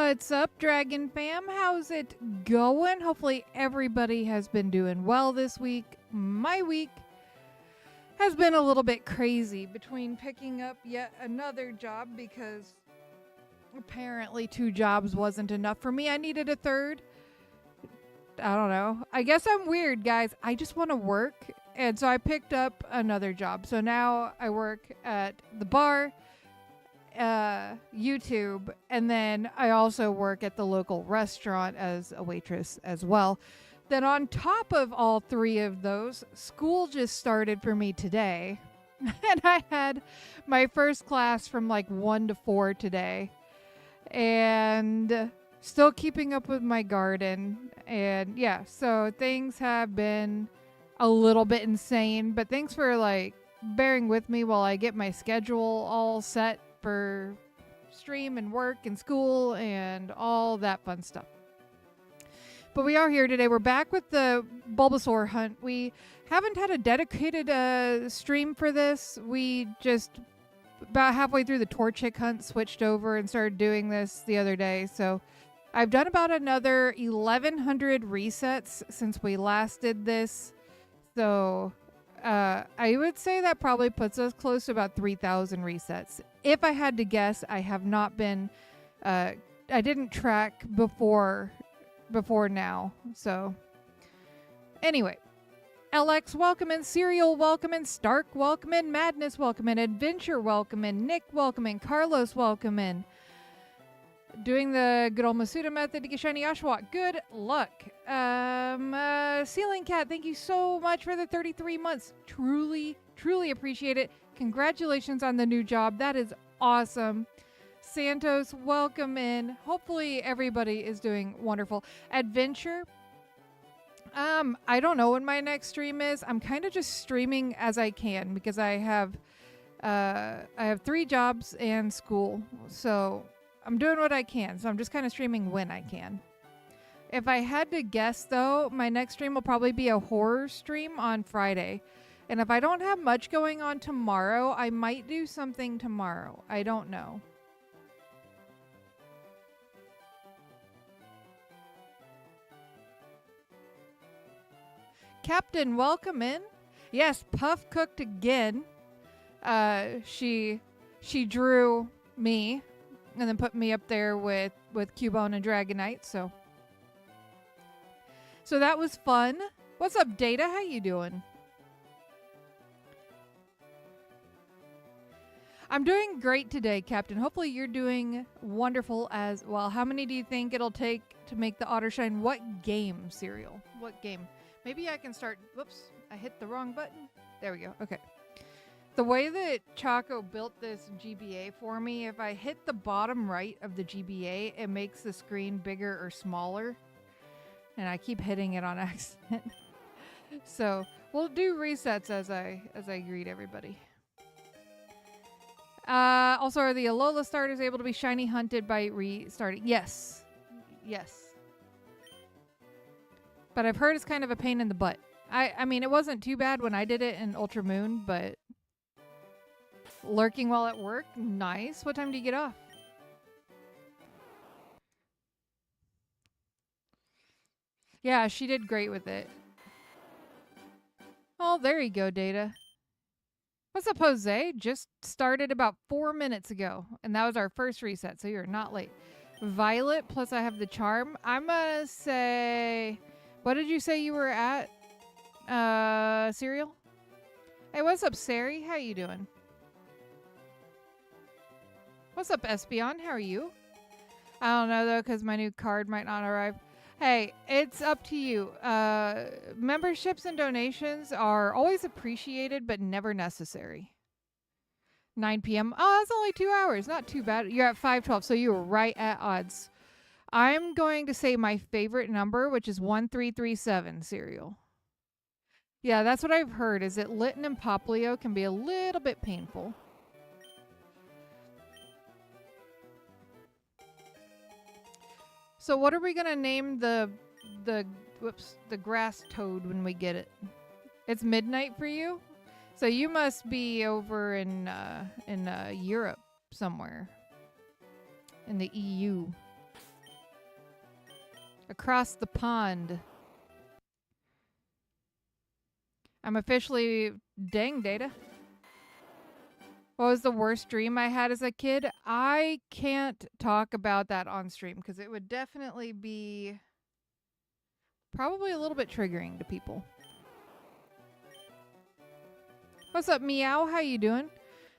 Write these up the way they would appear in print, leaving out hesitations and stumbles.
What's up, Dragon Fam? How's it going? Hopefully everybody has been doing well this week. My week has been a little bit crazy between picking up yet another job because apparently 2 jobs wasn't enough for me. I needed a third. I don't know. I guess I'm weird, guys. I just want to work. And so I picked up another job. So now I work at the bar, YouTube, and then I also work at the local restaurant as a waitress as well. Then on top of all 3 of those, school just started for me today. And I had my first class from like 1 to 4 today. And still keeping up with my garden. And yeah, so things have been a little bit insane. But thanks for like bearing with me while I get my schedule all set for stream and work and school and all that fun stuff. But we are here today. We're back with the Bulbasaur hunt. We haven't had a dedicated stream for this. We just about halfway through the Torchic hunt switched over and started doing this the other day. So I've done about another 1,100 resets since we last did this. So I would say that probably puts us close to about 3,000 resets. If I had to guess, I have not been, I didn't track before now. So anyway, LX welcome in, Serial welcome in, Stark welcome in, Madness welcome in, Adventure welcome in, Nick welcome in, Carlos welcome in. Doing the good old Masuda method to get shiny Oshawott. Good luck. Ceiling Cat, thank you so much for the 33 months. Truly, truly appreciate it. Congratulations on the new job. That is awesome. Santos, welcome in. Hopefully everybody is doing wonderful. Adventure. I don't know when my next stream is. I'm kind of just streaming as I can because I have 3 jobs and school. So I'm doing what I can, so I'm just kind of streaming when I can. If I had to guess, though, my next stream will probably be a horror stream on Friday. And if I don't have much going on tomorrow, I might do something tomorrow. I don't know. Captain, welcome in. Yes, Puff cooked again. She drew me. And then put me up there with Cubone and Dragonite, so that was fun. What's up, Data? How you doing? I'm doing great today, Captain. Hopefully you're doing wonderful as well. How many do you think it'll take to make the otter shine? What game, Serial? What game? Maybe I can start... Whoops, I hit the wrong button. There we go. Okay. The way that Choco built this GBA for me, if I hit the bottom right of the GBA, it makes the screen bigger or smaller. And I keep hitting it on accident. So we'll do resets as I greet everybody. Also, are the Alola starters able to be shiny hunted by restarting? Yes. Yes. But I've heard it's kind of a pain in the butt. I mean, it wasn't too bad when I did it in Ultra Moon, but... Lurking while at work? Nice. What time do you get off? Yeah, she did great with it. Oh, there you go, Data. What's up, Jose? Just started about 4 minutes ago, and that was our first reset, so you're not late. Violet, plus I have the charm. I'm gonna say... What did you say you were at? Serial? Hey, what's up, Sari? How you doing? What's up, Espeon? How are you? I don't know, though, because my new card might not arrive. Hey, it's up to you. Memberships and donations are always appreciated, but never necessary. 9 p.m. Oh, that's only 2 hours. Not too bad. You're at 512, so you were right at odds. I'm going to say my favorite number, which is 1337, Serial. Yeah, that's what I've heard, is that Litten and Poplio can be a little bit painful. So what are we gonna name the grass toad when we get it? It's midnight for you, so you must be over in Europe somewhere, in the EU. Across the pond. I'm officially... Dang, Data. What was the worst dream I had as a kid? I can't talk about that on stream because it would definitely be probably a little bit triggering to people. What's up, Meow? How you doing?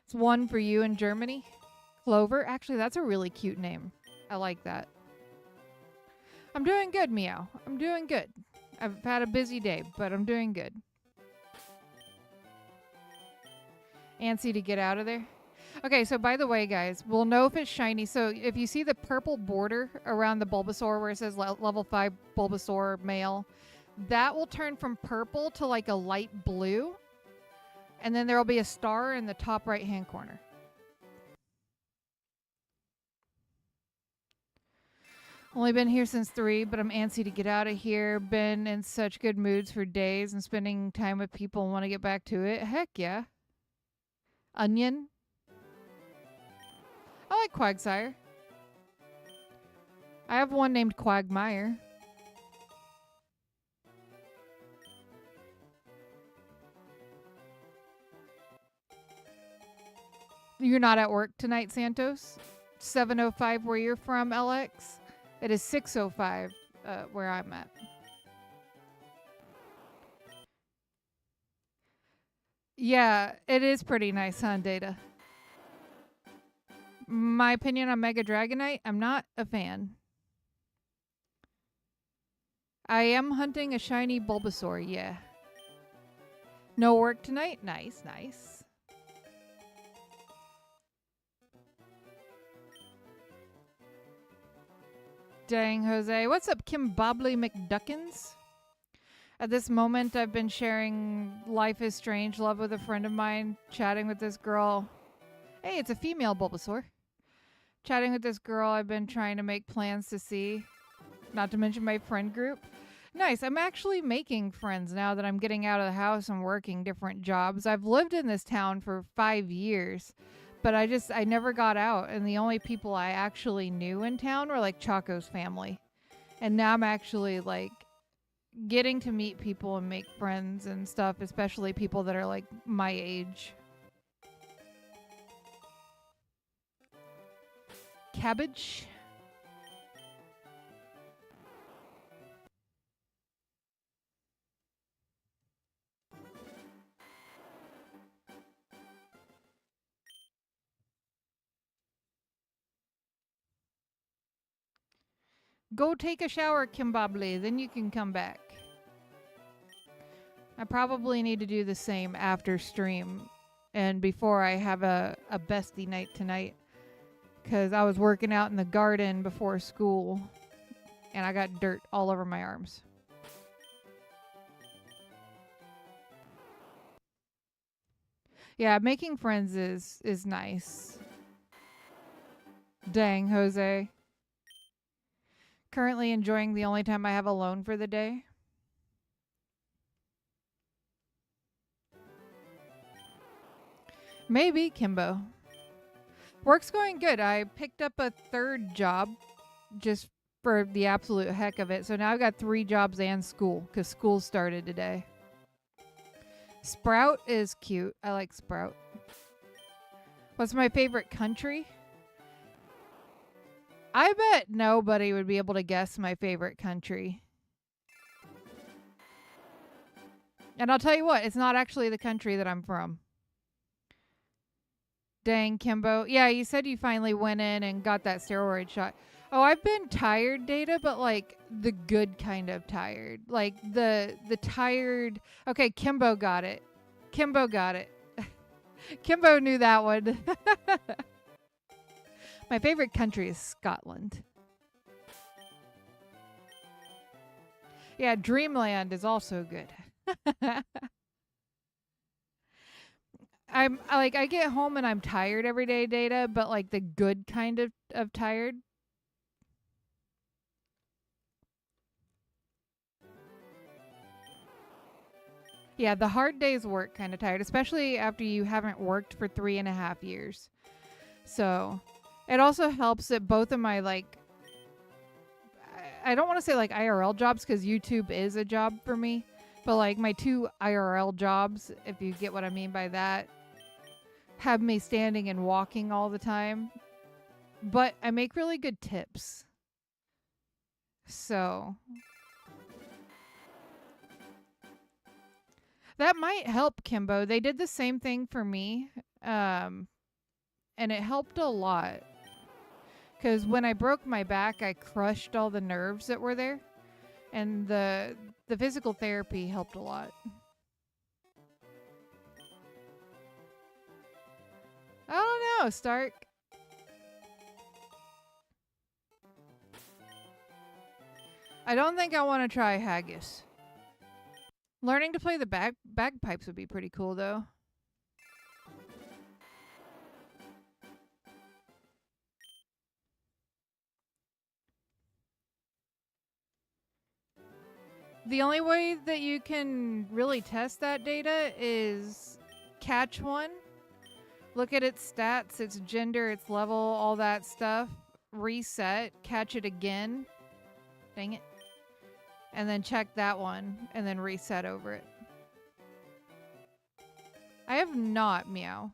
It's one for you in Germany. Clover? Actually, that's a really cute name. I like that. I'm doing good, Meow. I'm doing good. I've had a busy day, but I'm doing good. Antsy to get out of there. Okay, so by the way, guys, we'll know if it's shiny. So if you see the purple border around the Bulbasaur where it says level 5 Bulbasaur male, that will turn from purple to like a light blue. And then there will be a star in the top right-hand corner. Only been here since 3, but I'm antsy to get out of here. Been in such good moods for days and spending time with people and want to get back to it. Heck yeah. Onion. I like Quagsire. I have one named Quagmire. You're not at work tonight, Santos? 7:05 where you're from, LX? It is 6:05 where I'm at. Yeah, it is pretty nice, huh, Data? My opinion on Mega Dragonite, I'm not a fan. I am hunting a shiny Bulbasaur, yeah. No work tonight? Nice, nice. Dang, Jose. What's up, Kim Bobley McDuckins? At this moment, I've been sharing Life is Strange Love with a friend of mine, chatting with this girl. Hey, it's a female Bulbasaur. Chatting with this girl I've been trying to make plans to see. Not to mention my friend group. Nice. I'm actually making friends now that I'm getting out of the house and working different jobs. I've lived in this town for 5 years, but I never got out. And the only people I actually knew in town were like Choco's family. And now I'm actually like getting to meet people and make friends and stuff, especially people that are like my age. Cabbage. Go take a shower, Kimbabli, then you can come back. I probably need to do the same after stream and before I have a bestie night tonight, because I was working out in the garden before school and I got dirt all over my arms. Yeah, making friends is nice. Dang, Jose. Currently enjoying the only time I have alone for the day. Maybe, Kimbo. Work's going good. I picked up a 3rd job just for the absolute heck of it. So now I've got 3 jobs and school because school started today. Sprout is cute. I like Sprout. What's my favorite country? I bet nobody would be able to guess my favorite country. And I'll tell you what, it's not actually the country that I'm from. Dang, Kimbo. Yeah, you said you finally went in and got that steroid shot. Oh, I've been tired, Data, but like the good kind of tired. Like the tired... Okay, Kimbo got it. Kimbo got it. Kimbo knew that one. My favorite country is Scotland. Yeah, Dreamland is also good. I get home and I'm tired every day, Data, but like the good kind of tired. Yeah, the hard days work kind of tired, especially after you haven't worked for 3.5 years. So it also helps that both of my I don't want to say like IRL jobs because YouTube is a job for me, but like my 2 IRL jobs, if you get what I mean by that, have me standing and walking all the time. But I make really good tips. So that might help, Kimbo. They did the same thing for me. And it helped a lot. Because when I broke my back, I crushed all the nerves that were there. And the physical therapy helped a lot. I don't know, Stark. I don't think I want to try haggis. Learning to play the bagpipes would be pretty cool, though. The only way that you can really test that data is catch one, look at its stats, its gender, its level, all that stuff, reset, catch it again. Dang it. And then check that one, and then reset over it. I have not, meow.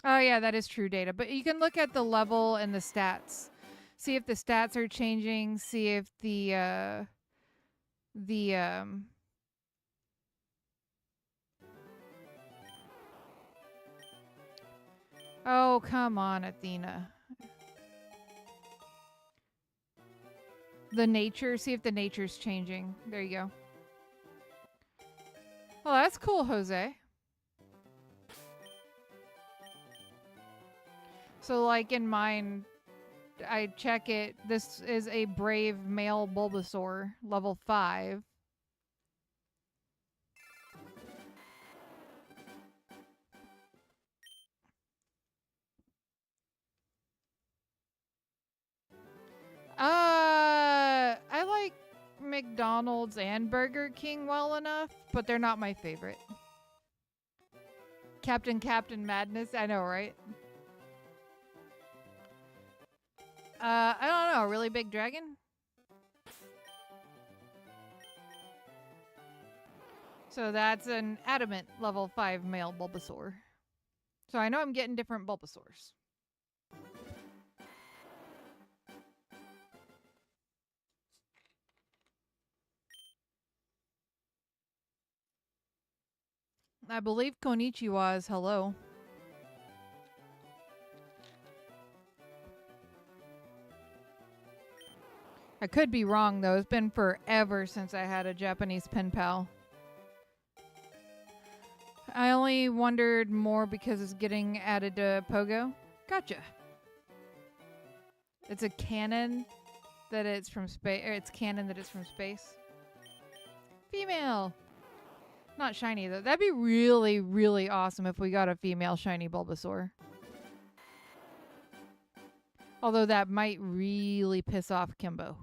Oh yeah, that is true data. But you can look at the level and the stats. See if the stats are changing, see if the oh, come on, Athena. The nature, see if the nature's changing. There you go. Well, that's cool, Jose. So, like in mine, I check it. This is a brave male Bulbasaur, level 5. I like McDonald's and Burger King well enough, but they're not my favorite. Captain Madness, I know, right? I don't know, really big dragon? So that's an adamant level 5 male Bulbasaur. So I know I'm getting different Bulbasaurs. I believe Konnichiwa is hello. I could be wrong, though. It's been forever since I had a Japanese pen pal. I only wondered more because it's getting added to Pogo. Gotcha. It's a canon that it's from space. It's canon that it's from space. Female. Not shiny, though. That'd be really, really awesome if we got a female shiny Bulbasaur. Although that might really piss off Kimbo.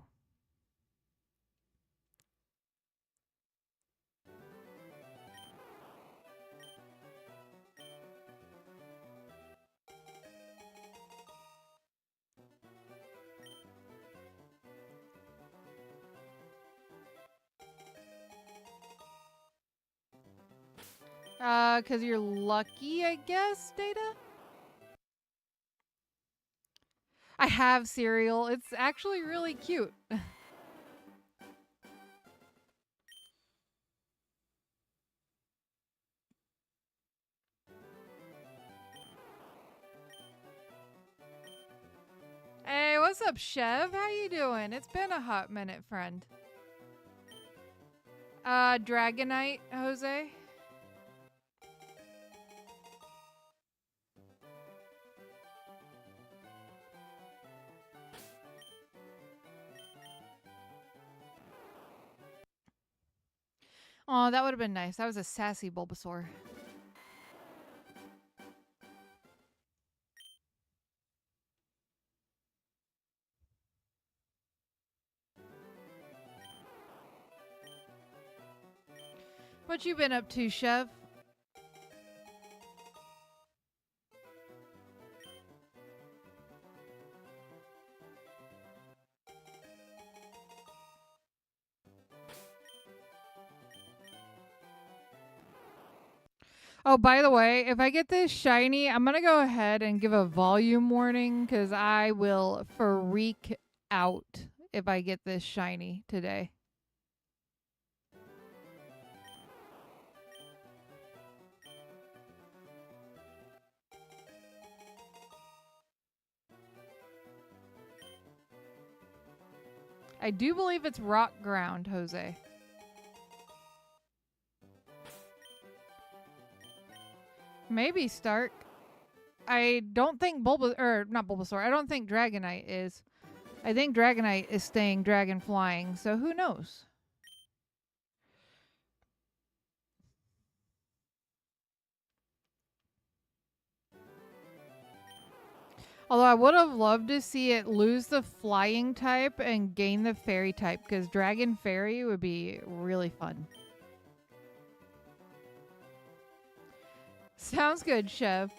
Because you're lucky, I guess, Data? I have cereal. It's actually really cute. Hey, what's up, Chev? How you doing? It's been a hot minute, friend. Dragonite, Jose? Oh, that would have been nice. That was a sassy Bulbasaur. What you been up to, Chev? Oh, by the way, if I get this shiny, I'm going to go ahead and give a volume warning because I will freak out if I get this shiny today. I do believe it's rock ground, Jose. Maybe Stark. I don't think not Bulbasaur. I don't think Dragonite is. I think Dragonite is staying dragon flying, so who knows? Although I would have loved to see it lose the flying type and gain the fairy type, because Dragon Fairy would be really fun. Sounds good, Chef.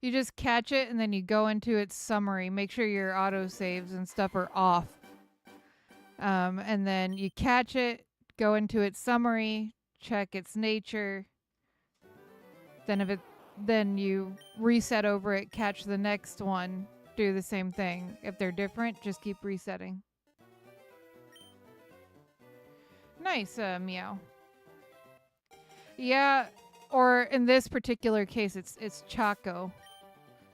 You just catch it and then you go into its summary. Make sure your autosaves and stuff are off. And then you catch it, go into its summary, check its nature. Then you reset over it, catch the next one, do the same thing. If they're different, just keep resetting. Nice, Meow. Yeah, or in this particular case, it's Chaco.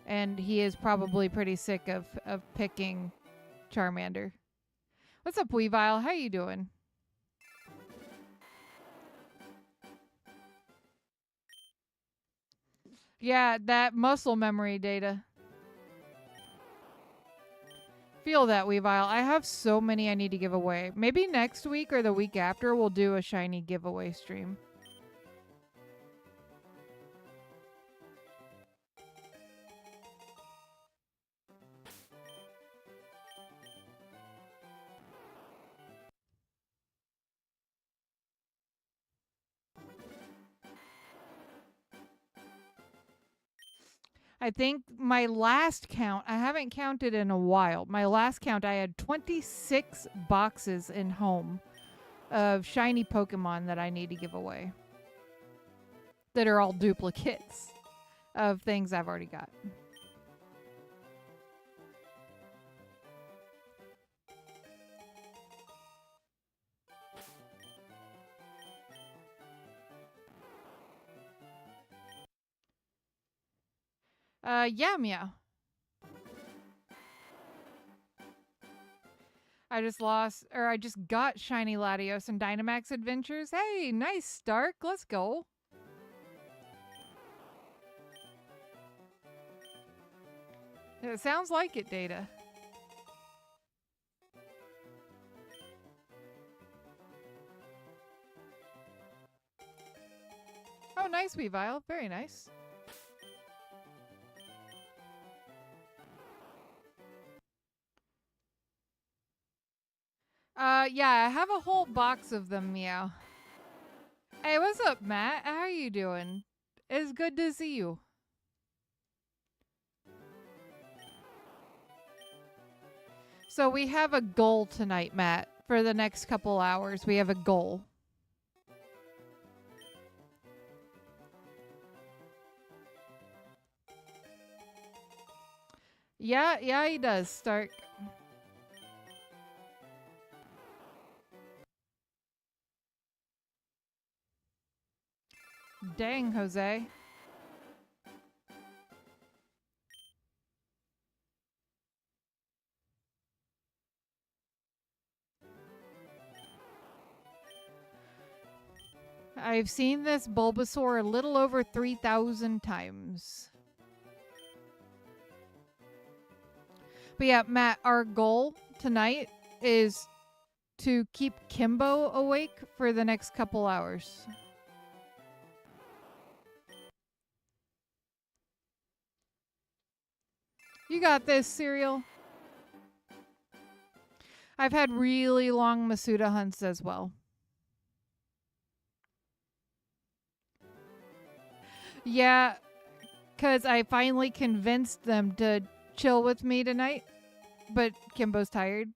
And he is probably pretty sick of picking Charmander. What's up, Weavile? How you doing? Yeah, that muscle memory data. Feel that, Weavile. I have so many I need to give away. Maybe next week or the week after we'll do a shiny giveaway stream. I think my last count, I haven't counted in a while. My last count, I had 26 boxes in home of shiny Pokemon that I need to give away. That are all duplicates of things I've already got. Yeah, Meow. I just got Shiny Latios and Dynamax Adventures. Hey, nice, Stark. Let's go. It sounds like it, Data. Oh, nice, Weavile. Very nice. Yeah, I have a whole box of them, Meow. Hey, what's up, Matt? How are you doing? It's good to see you. So we have a goal tonight, Matt. For the next couple hours, we have a goal. Yeah, he does, Stark. Dang, Jose. I've seen this Bulbasaur a little over 3,000 times. But yeah, Matt, our goal tonight is to keep Kimbo awake for the next couple hours. You got this, Cereal. I've had really long Masuda hunts as well. Yeah, because I finally convinced them to chill with me tonight, but Kimbo's tired.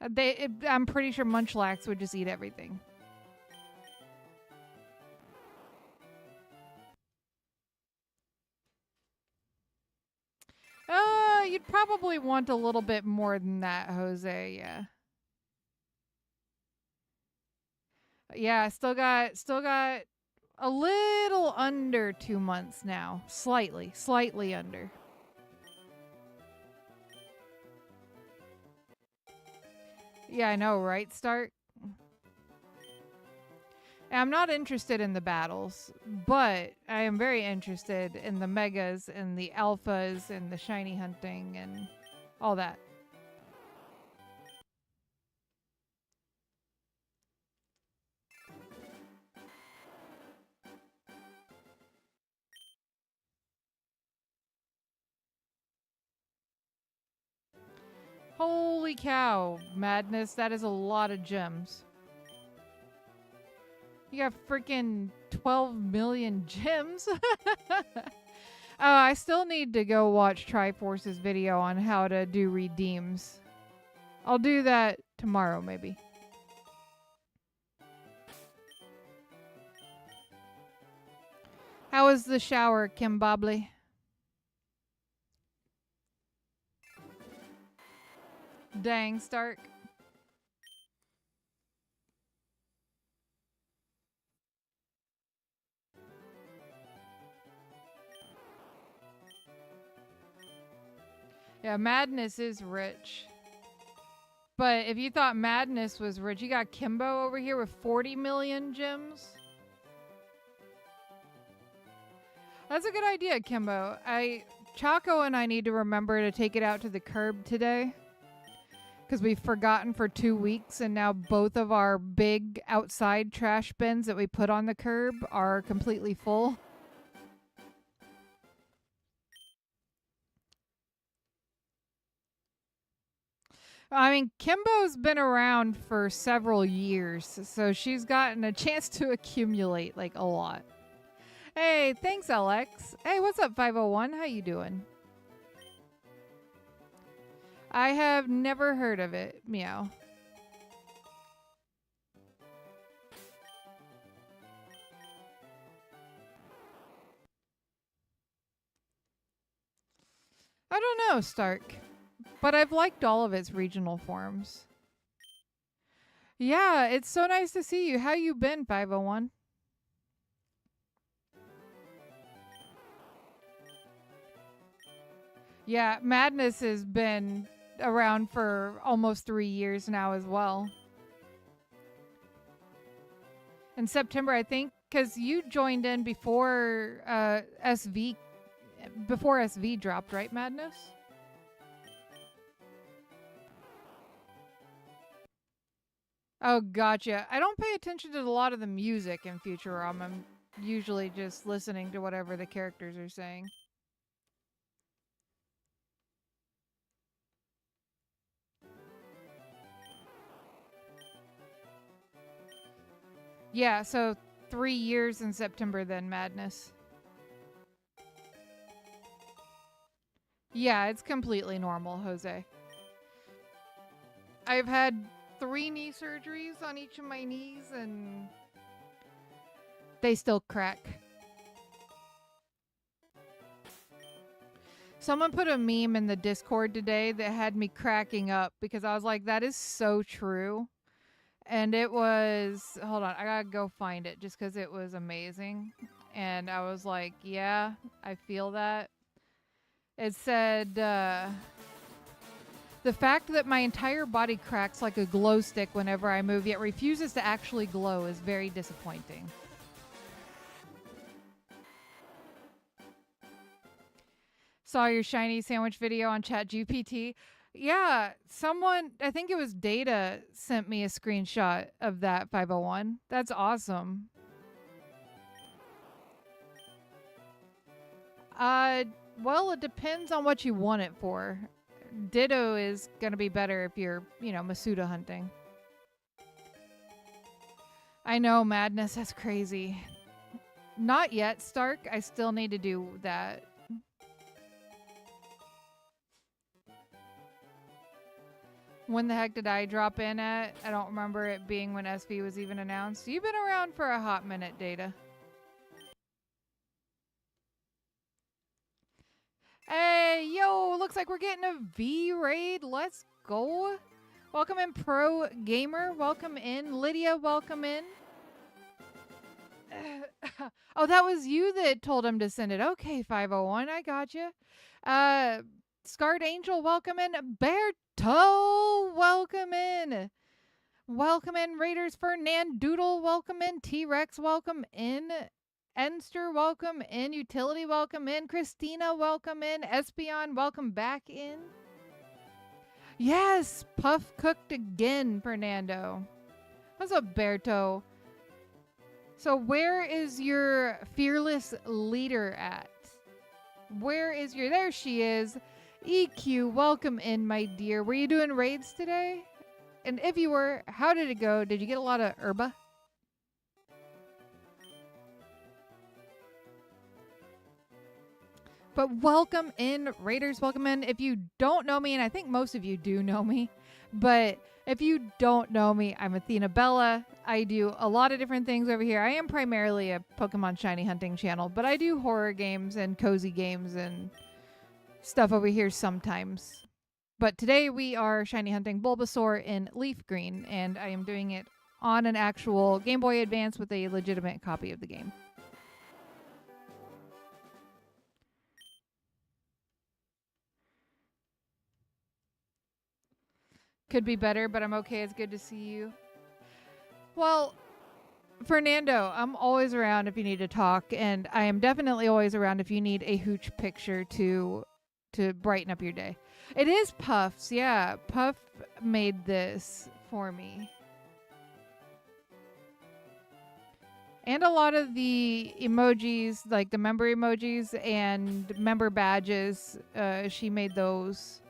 I'm pretty sure Munchlax would just eat everything. You'd probably want a little bit more than that, Jose. Yeah. Yeah, still got a little under 2 months now. Slightly under. Yeah, I know, right, Stark? I'm not interested in the battles, but I am very interested in the megas and the alphas and the shiny hunting and all that. Holy cow, Madness, that is a lot of gems. You got freaking 12 million gems. I still need to go watch Triforce's video on how to do redeems. I'll do that tomorrow, maybe. How was the shower, Kim Bobley? Dang, Stark. Yeah, Madness is rich. But if you thought Madness was rich, you got Kimbo over here with 40 million gems. That's a good idea, Kimbo. Choco and I need to remember to take it out to the curb today. Because we've forgotten for 2 weeks, and now both of our big outside trash bins that we put on the curb are completely full. I mean, Kimbo's been around for several years, so she's gotten a chance to accumulate, like, a lot. Hey, thanks, LX. Hey, what's up, 501? How you doing? I have never heard of it. Meow. I don't know, Stark. But I've liked all of its regional forms. Yeah, it's so nice to see you. How you been, 501? Yeah, Madness has been around for almost 3 years now as well. In September, I think, because you joined in before SV dropped, right, Madness? Oh, gotcha. I don't pay attention to a lot of the music in Futurama. I'm usually just listening to whatever the characters are saying. Yeah, so 3 years in September then, Madness. Yeah, it's completely normal, Jose. I've had 3 knee surgeries on each of my knees, and they still crack. Someone put a meme in the Discord today that had me cracking up because I was like, that is so true. And it was, hold on, I gotta go find it just because it was amazing. And I was like, yeah, I feel that. It said, the fact that my entire body cracks like a glow stick whenever I move, yet refuses to actually glow, is very disappointing. Saw your shiny sandwich video on ChatGPT. Yeah, someone, I think it was Data, sent me a screenshot of that 501. That's awesome. Well, it depends on what you want it for. Ditto is going to be better if you're, Masuda hunting. I know, Madness, that's crazy. Not yet, Stark. I still need to do that. When the heck did I drop in at? I don't remember it being when SV was even announced. You've been around for a hot minute, Data. Hey, yo, looks like we're getting a V-Raid. Let's go. Welcome in, Pro Gamer. Welcome in. Lydia, welcome in. Oh, that was you that told him to send it. Okay, 501, I got you. Scarred Angel, welcome in. Berto, welcome in. Welcome in, Raiders. Fernandoodle, welcome in. T-Rex, welcome in. Enster, welcome in. Utility, welcome in. Christina, welcome in. Espion, welcome back in. Yes, Puff cooked again, Fernando. What's up, Berto? So where is your fearless leader at? Where is your... There she is. EQ, welcome in, my dear. Were you doing raids today? And if you were, how did it go? Did you get a lot of herba? But welcome in, Raiders. Welcome in. If you don't know me, and I think most of you do know me, but if you don't know me, I'm Athena Bella. I do a lot of different things over here. I am primarily a Pokemon shiny hunting channel, but I do horror games and cozy games and stuff over here sometimes. But today we are shiny hunting Bulbasaur in Leaf Green, and I am doing it on an actual Game Boy Advance with a legitimate copy of the game. Could be better, but I'm okay. It's good to see you. Well, Fernando, I'm always around if you need to talk, and I am definitely always around if you need a hooch picture to brighten up your day. It is Puff's, yeah. Puff made this for me. And a lot of the emojis, like the member emojis and member badges, she made those.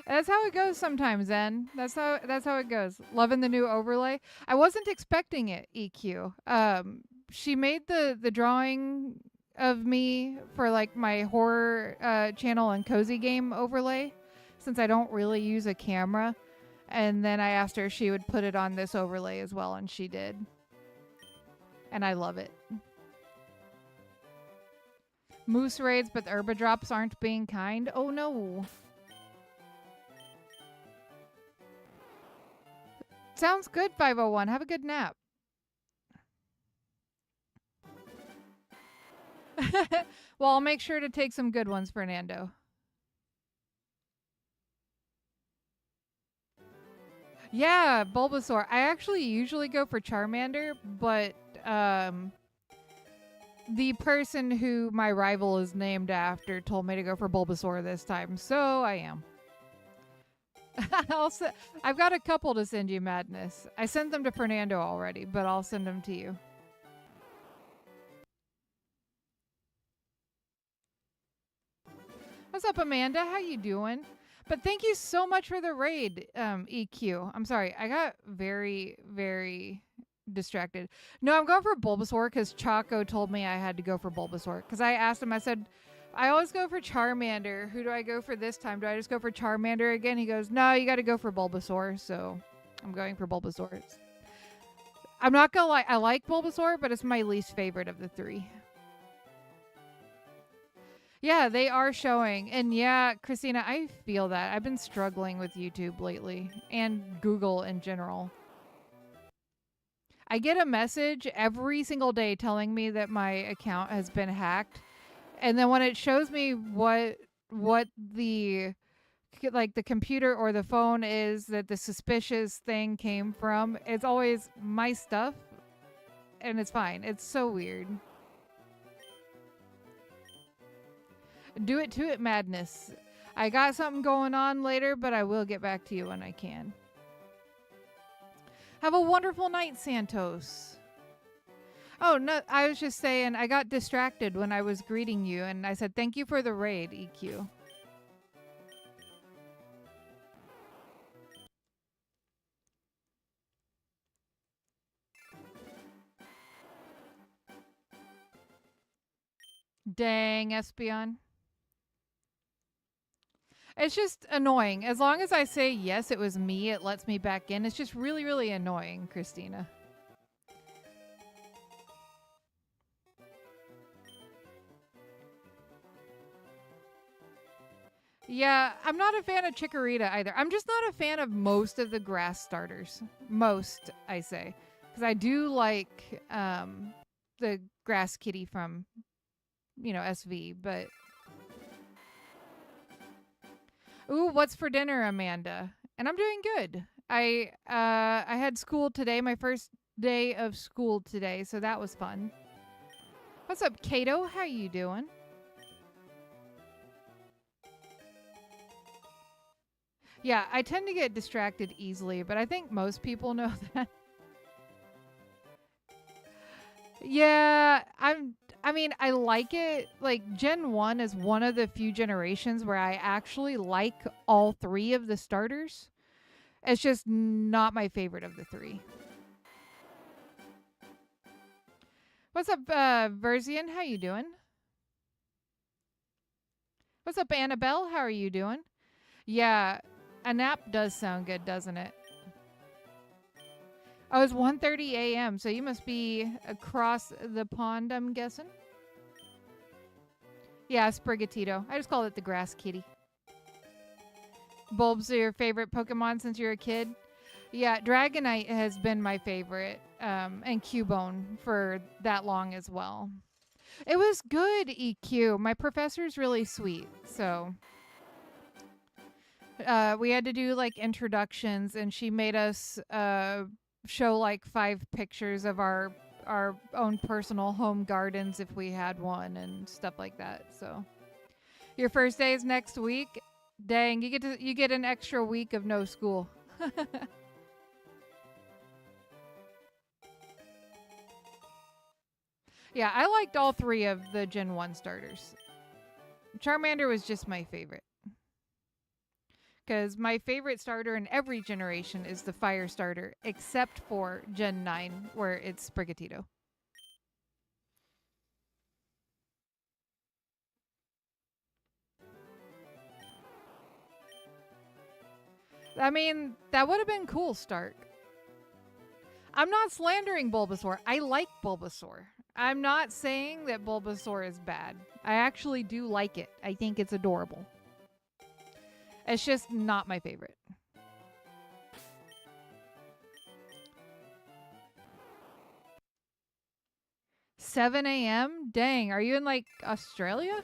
That's how it goes sometimes, Zen. That's how it goes. Loving the new overlay. I wasn't expecting it, EQ. She made the drawing of me for like my horror channel and cozy game overlay, since I don't really use a camera. And then I asked her if she would put it on this overlay as well, and she did. And I love it. Moose raids, but the herba drops aren't being kind. Oh no. Sounds good, 501. Have a good nap. Well, I'll make sure to take some good ones, Fernando. Yeah, Bulbasaur. I actually usually go for Charmander, but the person who my rival is named after told me to go for Bulbasaur this time, so I am. I've got a couple to send you, Madness. I sent them to Fernando already, but I'll send them to you. What's up, Amanda? How you doing? But thank you so much for the raid, EQ. I'm sorry. I got very, very distracted. No, I'm going for Bulbasaur because Chaco told me I had to go for Bulbasaur. Because I asked him, I said, I always go for Charmander. Who do I go for this time? Do I just go for Charmander again? He goes, no, you got to go for Bulbasaur. So I'm going for Bulbasaur. I'm not going to lie. I like Bulbasaur, but it's my least favorite of the three. Yeah, they are showing. And yeah, Christina, I feel that. I've been struggling with YouTube lately and Google in general. I get a message every single day telling me that my account has been hacked. And then when it shows me what the like the computer or the phone is that the suspicious thing came from, it's always my stuff, and it's fine. It's so weird. Do it to it, Madness. I got something going on later, but I will get back to you when I can. Have a wonderful night, Santos. Oh, no, I was just saying I got distracted when I was greeting you, and I said thank you for the raid, EQ. Dang, Espion. It's just annoying. As long as I say yes, it was me, it lets me back in. It's just really, really annoying, Christina. Yeah, I'm not a fan of Chikorita either. I'm just not a fan of most of the grass starters. Most, I say. Because I do like the grass kitty from, SV. But, ooh, what's for dinner, Amanda? And I'm doing good. I had school today, my first day of school today, so that was fun. What's up, Kato? How you doing? Yeah, I tend to get distracted easily, but I think most people know that. Yeah, I mean, I like it. Like Gen 1 is one of the few generations where I actually like all three of the starters. It's just not my favorite of the three. What's up, Versian? How you doing? What's up, Annabelle? How are you doing? Yeah, a nap does sound good, doesn't it? Oh, it's 1:30 a.m., so you must be across the pond, I'm guessing. Yeah, Sprigatito. I just called it the grass kitty. Bulbs are your favorite Pokemon since you're a kid? Yeah, Dragonite has been my favorite, and Cubone for that long as well. It was good, EQ. My professor's really sweet, so we had to do like introductions, and she made us show like 5 pictures of our own personal home gardens if we had one and stuff like that. So your first day is next week. Dang, you get an extra week of no school. Yeah, I liked all 3 of the Gen 1 starters. Charmander was just my favorite. Because my favorite starter in every generation is the fire starter, except for Gen 9, where it's Sprigatito. I mean, that would have been cool, Stark. I'm not slandering Bulbasaur. I like Bulbasaur. I'm not saying that Bulbasaur is bad. I actually do like it. I think it's adorable. It's just not my favorite. 7 a.m.? Dang, are you in like Australia?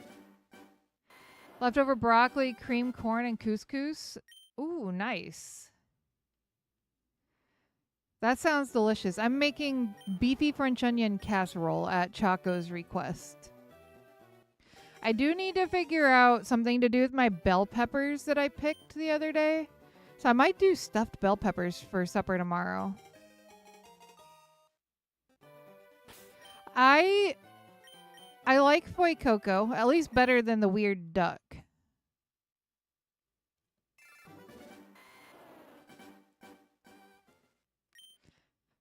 Leftover broccoli, cream corn, and couscous. Ooh, nice. That sounds delicious. I'm making beefy French onion casserole at Choco's request. I do need to figure out something to do with my bell peppers that I picked the other day. So I might do stuffed bell peppers for supper tomorrow. I like Foy Coco, at least better than the weird duck.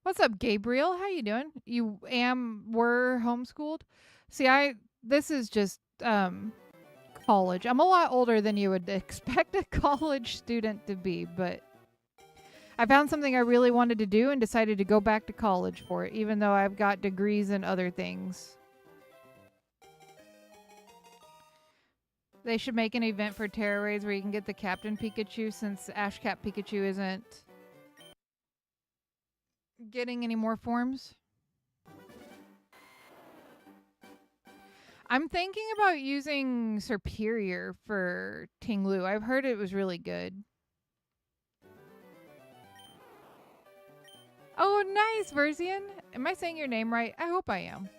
What's up, Gabriel? How you doing? You were homeschooled? See, this is just college. I'm a lot older than you would expect a college student to be, but I found something I really wanted to do and decided to go back to college for it, even though I've got degrees in other things. They should make an event for Terra Raids where you can get the Captain Pikachu, since Ash Cat Pikachu isn't getting any more forms. I'm thinking about using Superior for Tinglu. I've heard it was really good. Oh, nice, Versian. Am I saying your name right? I hope I am.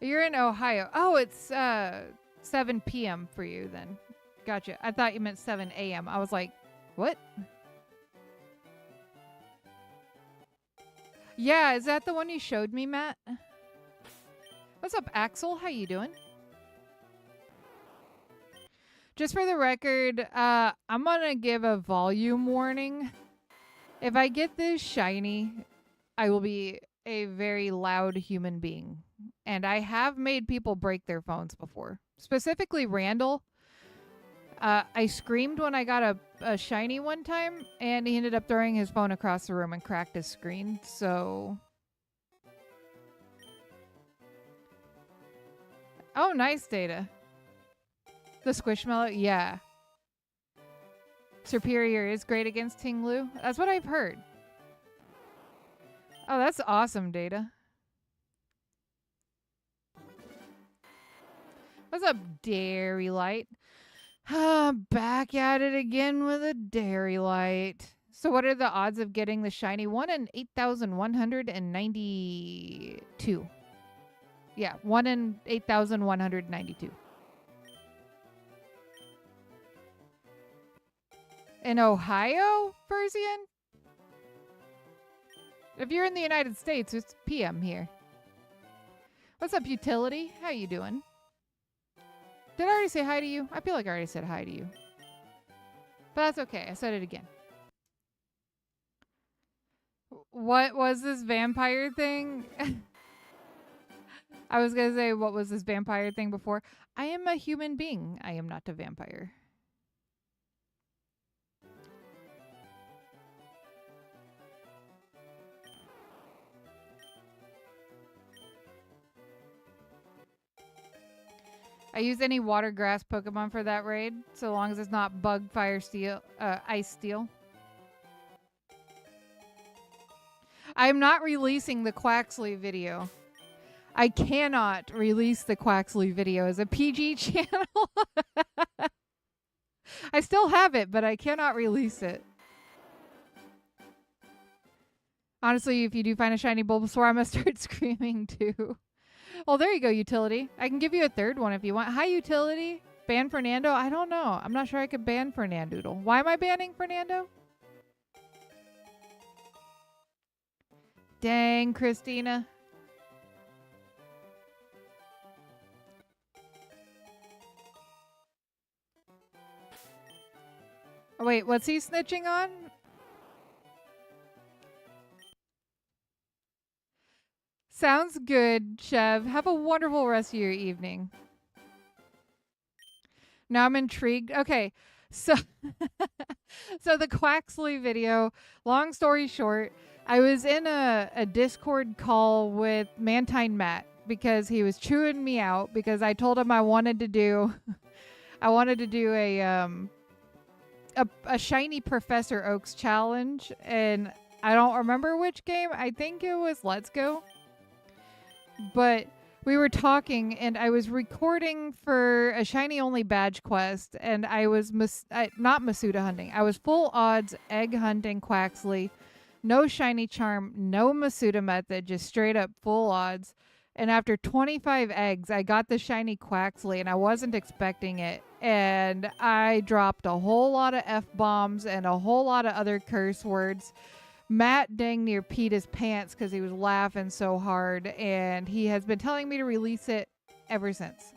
You're in Ohio. Oh, it's 7 p.m. for you then. Gotcha. I thought you meant 7 a.m. I was like, what? Yeah, is that the one you showed me, Matt? What's up, Axel? How you doing? Just for the record, I'm gonna give a volume warning. If I get this shiny, I will be a very loud human being. and I have made people break their phones before. Specifically Randall. I screamed when I got a shiny one time, and he ended up throwing his phone across the room and cracked his screen. So, oh, nice, Data. The Squishmallow, yeah. Superior is great against Tinglu. That's what I've heard. Oh, that's awesome, Data. What's up, Dairy Light? Back at it again with a Dairy Light. So what are the odds of getting the shiny? 1 in 8,192. Yeah, 1 in 8,192. In Ohio, Persian? If you're in the United States, it's PM here. What's up, Utility? How you doing? Did I already say hi to you? I feel like I already said hi to you. But that's okay. I said it again. What was this vampire thing? I was going to say, what was this vampire thing before? I am a human being. I am not a vampire. I use any water grass Pokemon for that raid, so long as it's not bug, fire, steel, ice, steel. I'm not releasing the Quaxley video. I cannot release the Quaxley video as a PG channel. I still have it, but I cannot release it. Honestly, if you do find a shiny Bulbasaur, I'm going to start screaming too. Well, there you go, Utility. I can give you a third one if you want. Hi, Utility. Ban Fernando? I don't know. I'm not sure I could ban Fernandoodle. Why am I banning Fernando? Dang, Christina. Oh, wait, what's he snitching on? Sounds good, Chev. Have a wonderful rest of your evening. Now I'm intrigued. Okay, so so the Quaxley video, long story short, I was in a Discord call with Mantine Matt because he was chewing me out because I told him I wanted to do a shiny Professor Oaks challenge, and I don't remember which game. I think it was Let's Go. But we were talking, and I was recording for a shiny only badge quest, and I was not Masuda hunting. I was full odds egg hunting Quaxley, no shiny charm, no Masuda method, just straight up full odds. And after 25 eggs, I got the shiny Quaxley, and I wasn't expecting it. And I dropped a whole lot of F-bombs and a whole lot of other curse words. Matt dang near peed his pants because he was laughing so hard, and he has been telling me to release it ever since.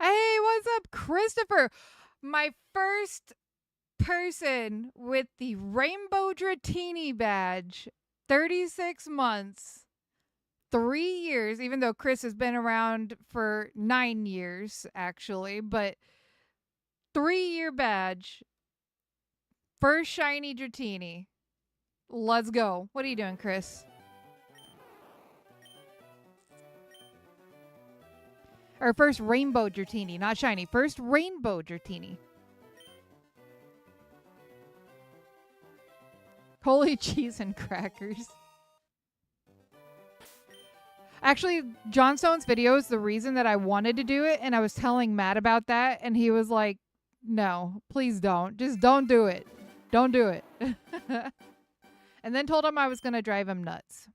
Hey, what's up, Christopher? My first person with the Rainbow Dratini badge. 36 months, 3 years, even though Chris has been around for 9 years, actually, but 3-year badge. First shiny Dratini. Let's go. What are you doing, Chris? Or first rainbow Dratini, not shiny. First rainbow Dratini. Holy cheese and crackers. Actually, John Stone's video is the reason that I wanted to do it, and I was telling Matt about that, and he was like, no, please don't. Just don't do it. Don't do it. And then told him I was going to drive him nuts.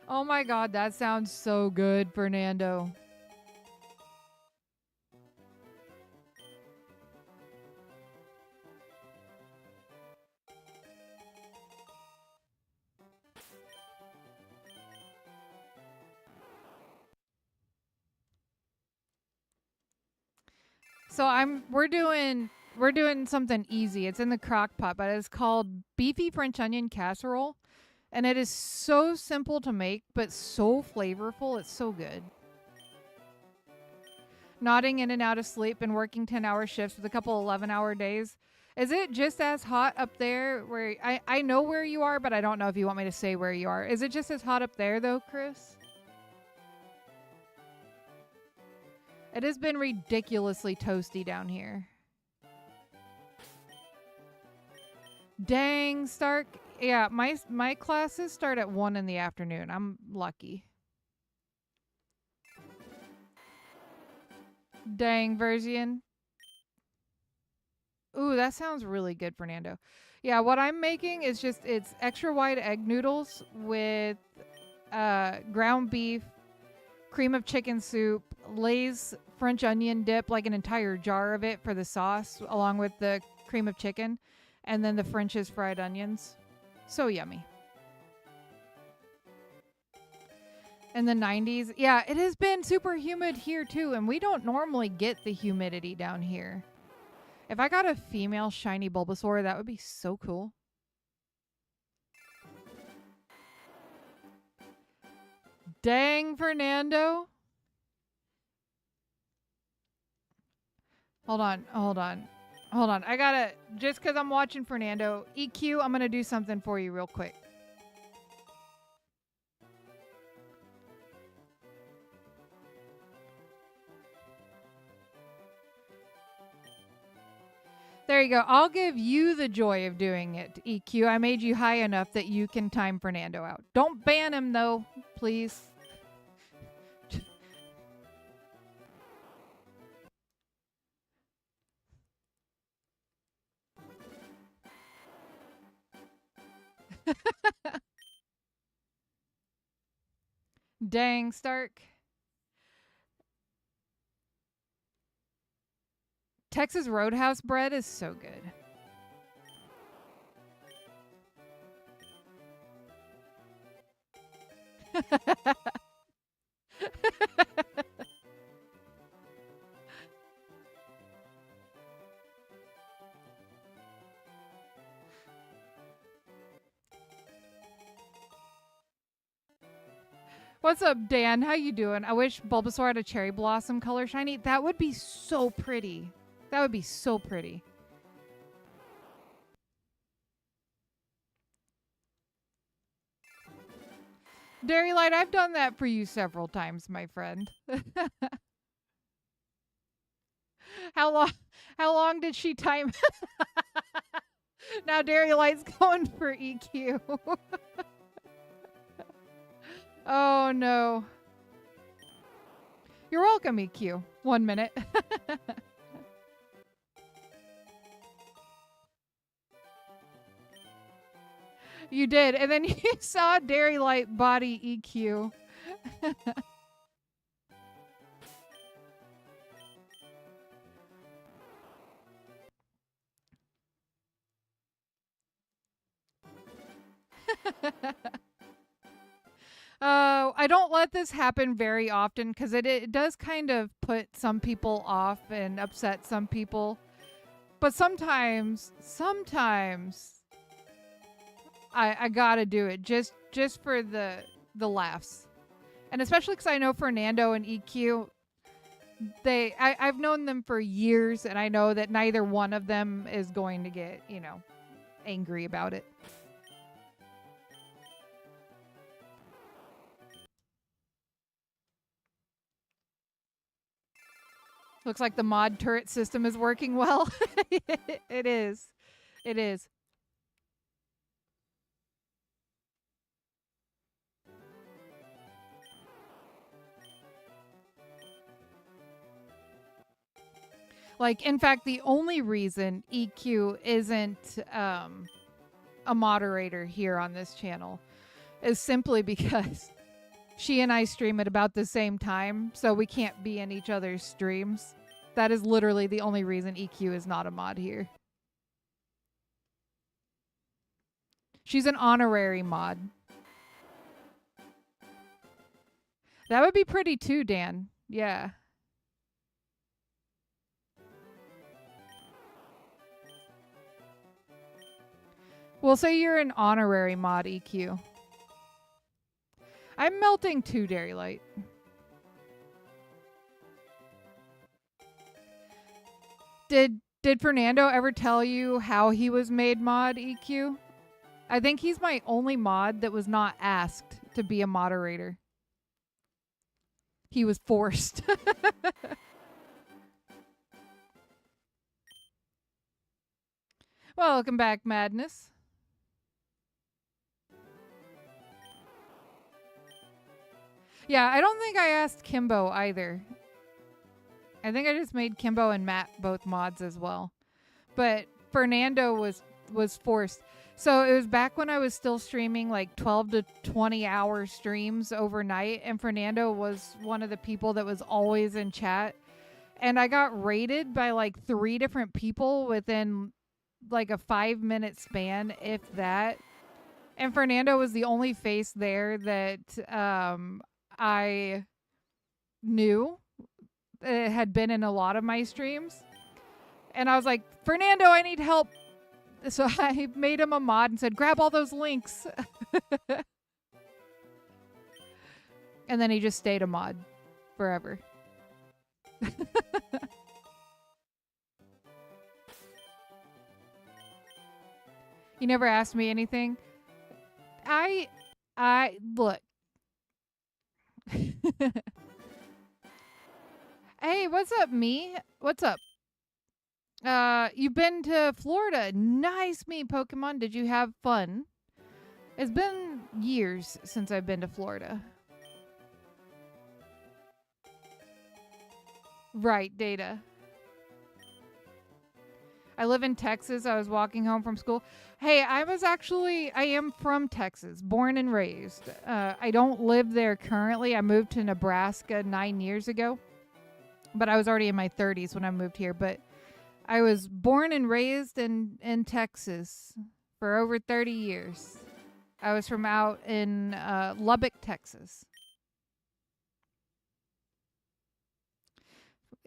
Oh my god, that sounds so good, Fernando. So we're doing something easy. It's in the crock pot, but it's called beefy French onion casserole. And it is so simple to make, but so flavorful. It's so good. Nodding in and out of sleep and working 10-hour shifts with a couple 11-hour days. Is it just as hot up there where I know where you are, but I don't know if you want me to say where you are. Is it just as hot up there though, Chris? It has been ridiculously toasty down here. Dang, Stark. Yeah, my classes start at 1 in the afternoon. I'm lucky. Dang, Versian. Ooh, that sounds really good, Fernando. Yeah, what I'm making is it's extra wide egg noodles with ground beef, cream of chicken soup, Lay's French onion dip, like an entire jar of it for the sauce, along with the cream of chicken, and then the French's fried onions. So yummy. In the 90s. Yeah, it has been super humid here too, and we don't normally get the humidity down here. If I got a female shiny Bulbasaur, that would be so cool. Dang, Fernando. Hold on. I gotta, just because I'm watching Fernando, EQ, I'm gonna do something for you real quick. There you go. I'll give you the joy of doing it, EQ. I made you high enough that you can time Fernando out. Don't ban him, though, please. Dang, Stark. Texas Roadhouse bread is so good. What's up, Dan? How you doing? I wish Bulbasaur had a cherry blossom color shiny. That would be so pretty. That would be so pretty. Dairy Light, I've done that for you several times, my friend. How long did she time? Now Dairy Light's going for EQ. Oh no. You're welcome, EQ. 1 minute. You did, and then you saw Dairy Light body EQ. I don't let this happen very often because it does kind of put some people off and upset some people. But sometimes I gotta do it just for the laughs, and especially because I know Fernando and EQ. I've known them for years, and I know that neither one of them is going to get angry about it. Looks like the mod turret system is working well. It is. It is. Like, in fact, the only reason EQ isn't a moderator here on this channel is simply because she and I stream at about the same time, so we can't be in each other's streams. That is literally the only reason EQ is not a mod here. She's an honorary mod. That would be pretty too, Dan. Yeah. We'll say you're an honorary mod EQ. I'm melting 2 Dairy Light. Did Fernando ever tell you how he was made mod EQ? I think he's my only mod that was not asked to be a moderator. He was forced. Welcome back, Madness. Yeah, I don't think I asked Kimbo either. I think I just made Kimbo and Matt both mods as well. But Fernando was forced. So it was back when I was still streaming like 12 to 20 hour streams overnight, and Fernando was one of the people that was always in chat. And I got raided by like 3 different people within like a 5-minute span, if that. And Fernando was the only face there that I knew. It had been in a lot of my streams. And I was like, Fernando, I need help. So I made him a mod and said, grab all those links. And then he just stayed a mod forever. He never asked me anything. I look. Hey, what's up, me? What's up? You've been to Florida. Nice, me, Pokemon. Did you have fun? It's been years since I've been to Florida. Right, Data. I live in Texas. I was walking home from school. Hey, I am from Texas, born and raised. I don't live there currently. I moved to Nebraska 9 years ago, but I was already in my 30s when I moved here. But I was born and raised in Texas for over 30 years. I was from out in Lubbock, Texas.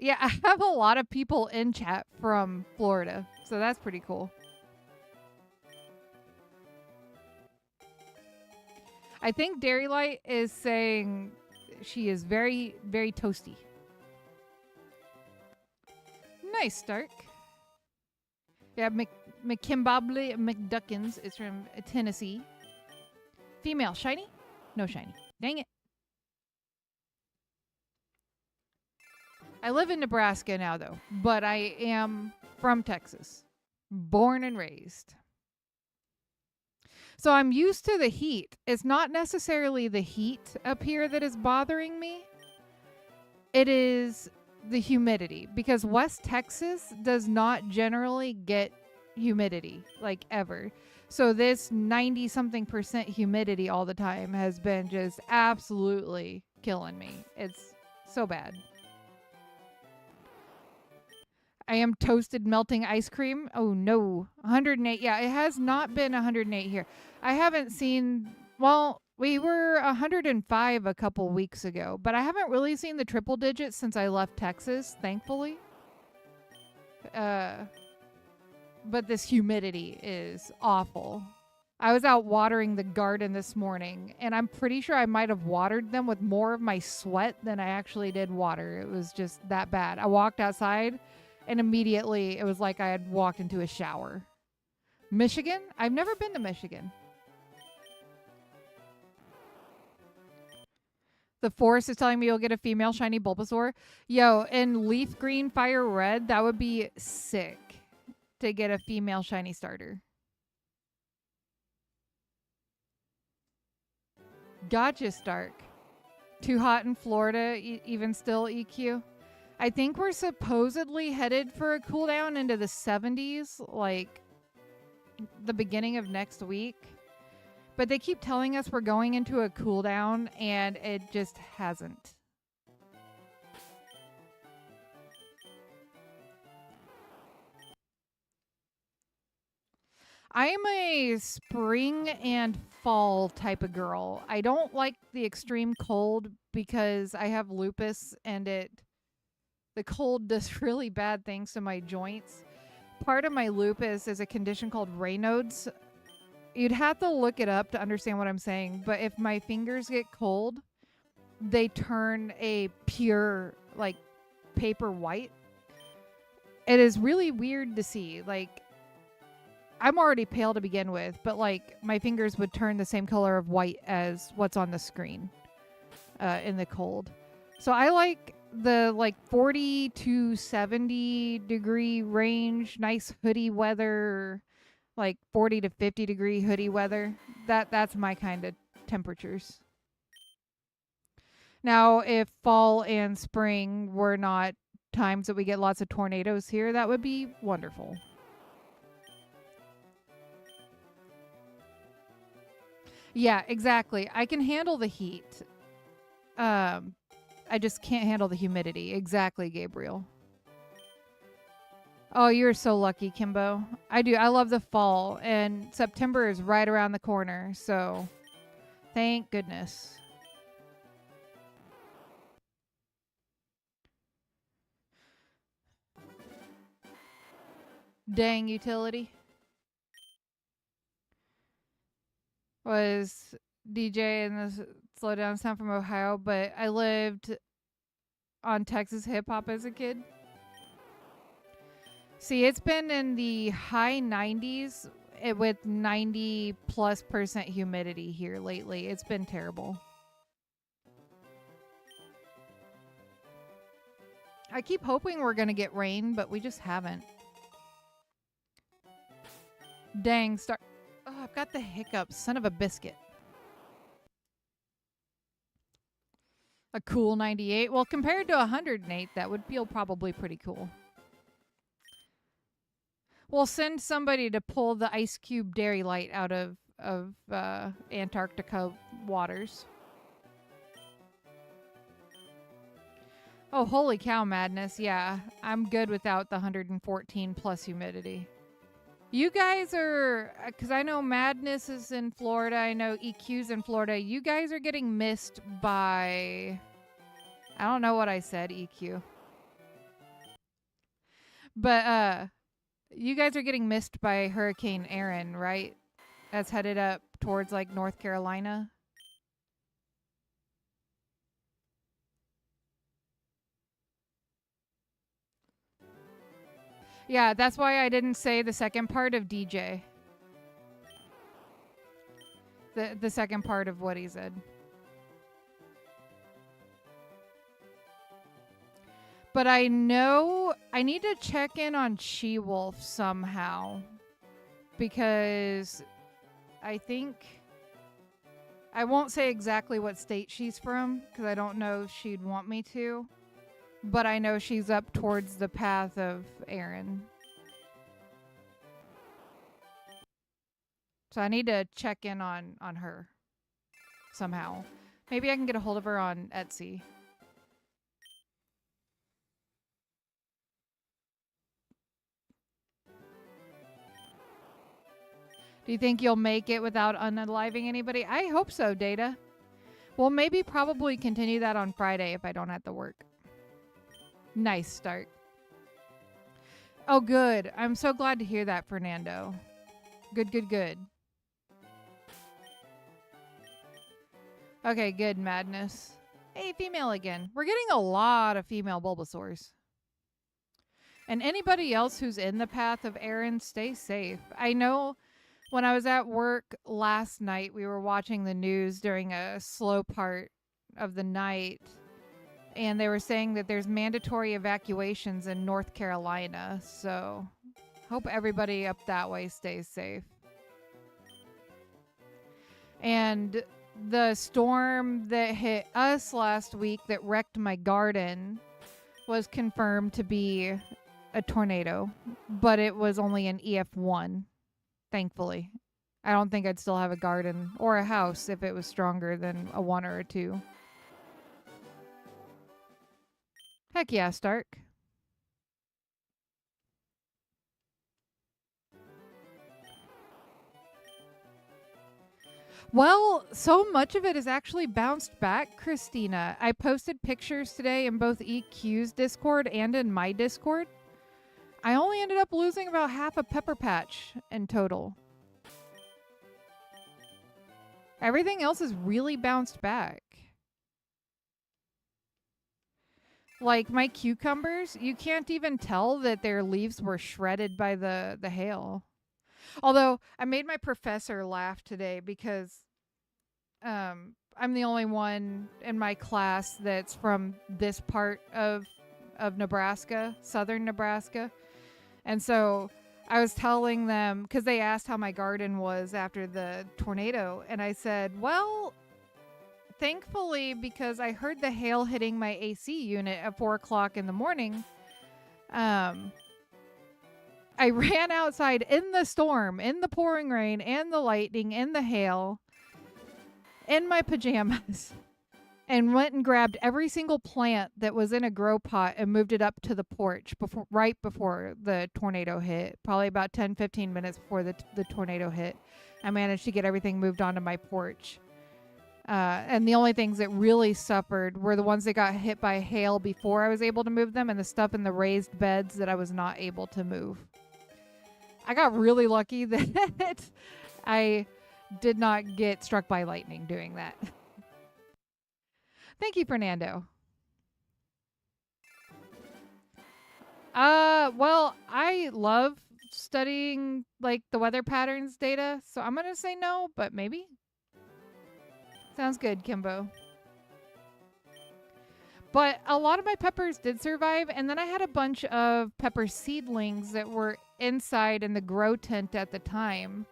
Yeah, I have a lot of people in chat from Florida, so that's pretty cool. I think Dairy Light is saying she is very, very toasty. Nice, Stark. Yeah, McKimbobly McDuckins is from Tennessee. Female, shiny? No shiny. Dang it. I live in Nebraska now, though, but I am from Texas. Born and raised. So I'm used to the heat. It's not necessarily the heat up here that is bothering me. It is the humidity, because West Texas does not generally get humidity, like, ever. So this 90-something% humidity all the time has been just absolutely killing me. It's so bad. I am toasted melting ice cream. Oh no, 108. Yeah, it has not been 108 here. I haven't seen, well, we were 105 a couple weeks ago, but I haven't really seen the triple digits since I left Texas, thankfully. But this humidity is awful. I was out watering the garden this morning, and I'm pretty sure I might have watered them with more of my sweat than I actually did water. It was just that bad. I walked outside, and immediately it was like I had walked into a shower. Michigan? I've never been to Michigan. The forest is telling me you'll get a female shiny Bulbasaur. Yo, in leaf green, fire red, that would be sick to get a female shiny starter. Gotcha, Stark. Too hot in Florida, even still, EQ? I think we're supposedly headed for a cooldown into the 70s, like the beginning of next week. But they keep telling us we're going into a cooldown, and it just hasn't. I am a spring and fall type of girl. I don't like the extreme cold because I have lupus, and the cold does really bad things to my joints. Part of my lupus is a condition called Raynaud's, You'd have to look it up to understand what I'm saying, but if my fingers get cold, they turn a pure, like, paper white. It is really weird to see. Like, I'm already pale to begin with, but, like, my fingers would turn the same color of white as what's on the screen in the cold. So I like the, like, 40 to 70 degree range, nice hoodie weather, like 40 to 50 degree hoodie weather. That's my kind of temperatures. Now, if fall and spring were not times that we get lots of tornadoes here, that would be wonderful. Yeah, exactly. I can handle the heat. I just can't handle the humidity. Exactly, Gabriel. Oh, you're so lucky, Kimbo. I do. I love the fall, and September is right around the corner, so thank goodness. Dang utility. Was DJ in the slow down sound from Ohio, but I lived on Texas hip hop as a kid. See, it's been in the high 90s with 90+% humidity here lately. It's been terrible. I keep hoping we're going to get rain, but we just haven't. Dang, start. Oh, I've got the hiccups. Son of a biscuit. A cool 98. Well, compared to 108, that would feel probably pretty cool. We'll send somebody to pull the ice cube dairy light out of Antarctica waters. Oh, holy cow, madness. Yeah, I'm good without the 114 plus humidity. You guys are, because I know Madness is in Florida. I know EQ's in Florida. You guys are getting missed by, I don't know what I said, EQ. But you guys are getting missed by Hurricane Aaron, right? That's headed up towards like North Carolina. Yeah, that's why I didn't say the second part of DJ. The second part of what he said. But I know I need to check in on She-Wolf somehow. Because I think I won't say exactly what state she's from, because I don't know if she'd want me to. But I know she's up towards the path of Aaron. So I need to check in on her somehow. Maybe I can get a hold of her on Etsy. Do you think you'll make it without unaliving anybody? I hope so, Data. We'll maybe probably continue that on Friday if I don't have to work. Nice start. Oh, good. I'm so glad to hear that, Fernando. Good, good, good. Okay, good, Madness. Hey, female again. We're getting a lot of female Bulbasaurs. And anybody else who's in the path of Aaron, stay safe. I know when I was at work last night, we were watching the news during a slow part of the night. And they were saying that there's mandatory evacuations in North Carolina. So hope everybody up that way stays safe. And the storm that hit us last week that wrecked my garden was confirmed to be a tornado. But it was only an EF1, thankfully. I don't think I'd still have a garden or a house if it was stronger than a 1 or a 2. Heck yeah, Stark. Well, so much of it has actually bounced back, Christina. I posted pictures today in both EQ's Discord and in my Discord. I only ended up losing about half a pepper patch in total. Everything else has really bounced back. Like my cucumbers, you can't even tell that their leaves were shredded by the hail. Although I made my professor laugh today because I'm the only one in my class that's from this part of Nebraska, southern Nebraska. And so I was telling them, because they asked how my garden was after the tornado, and I said, well, thankfully, because I heard the hail hitting my AC unit at 4 o'clock in the morning, I ran outside in the storm, in the pouring rain, and the lightning, and the hail, in my pajamas, and went and grabbed every single plant that was in a grow pot and moved it up to the porch right before the tornado hit. Probably about 10-15 minutes before the tornado hit, I managed to get everything moved onto my porch. And the only things that really suffered were the ones that got hit by hail before I was able to move them, and the stuff in the raised beds that I was not able to move. I got really lucky that I did not get struck by lightning doing that. Thank you, Fernando. Well, I love studying like the weather patterns data, so I'm gonna say no, but maybe. Sounds good, Kimbo. But a lot of my peppers did survive, and then I had a bunch of pepper seedlings that were inside in the grow tent at the time,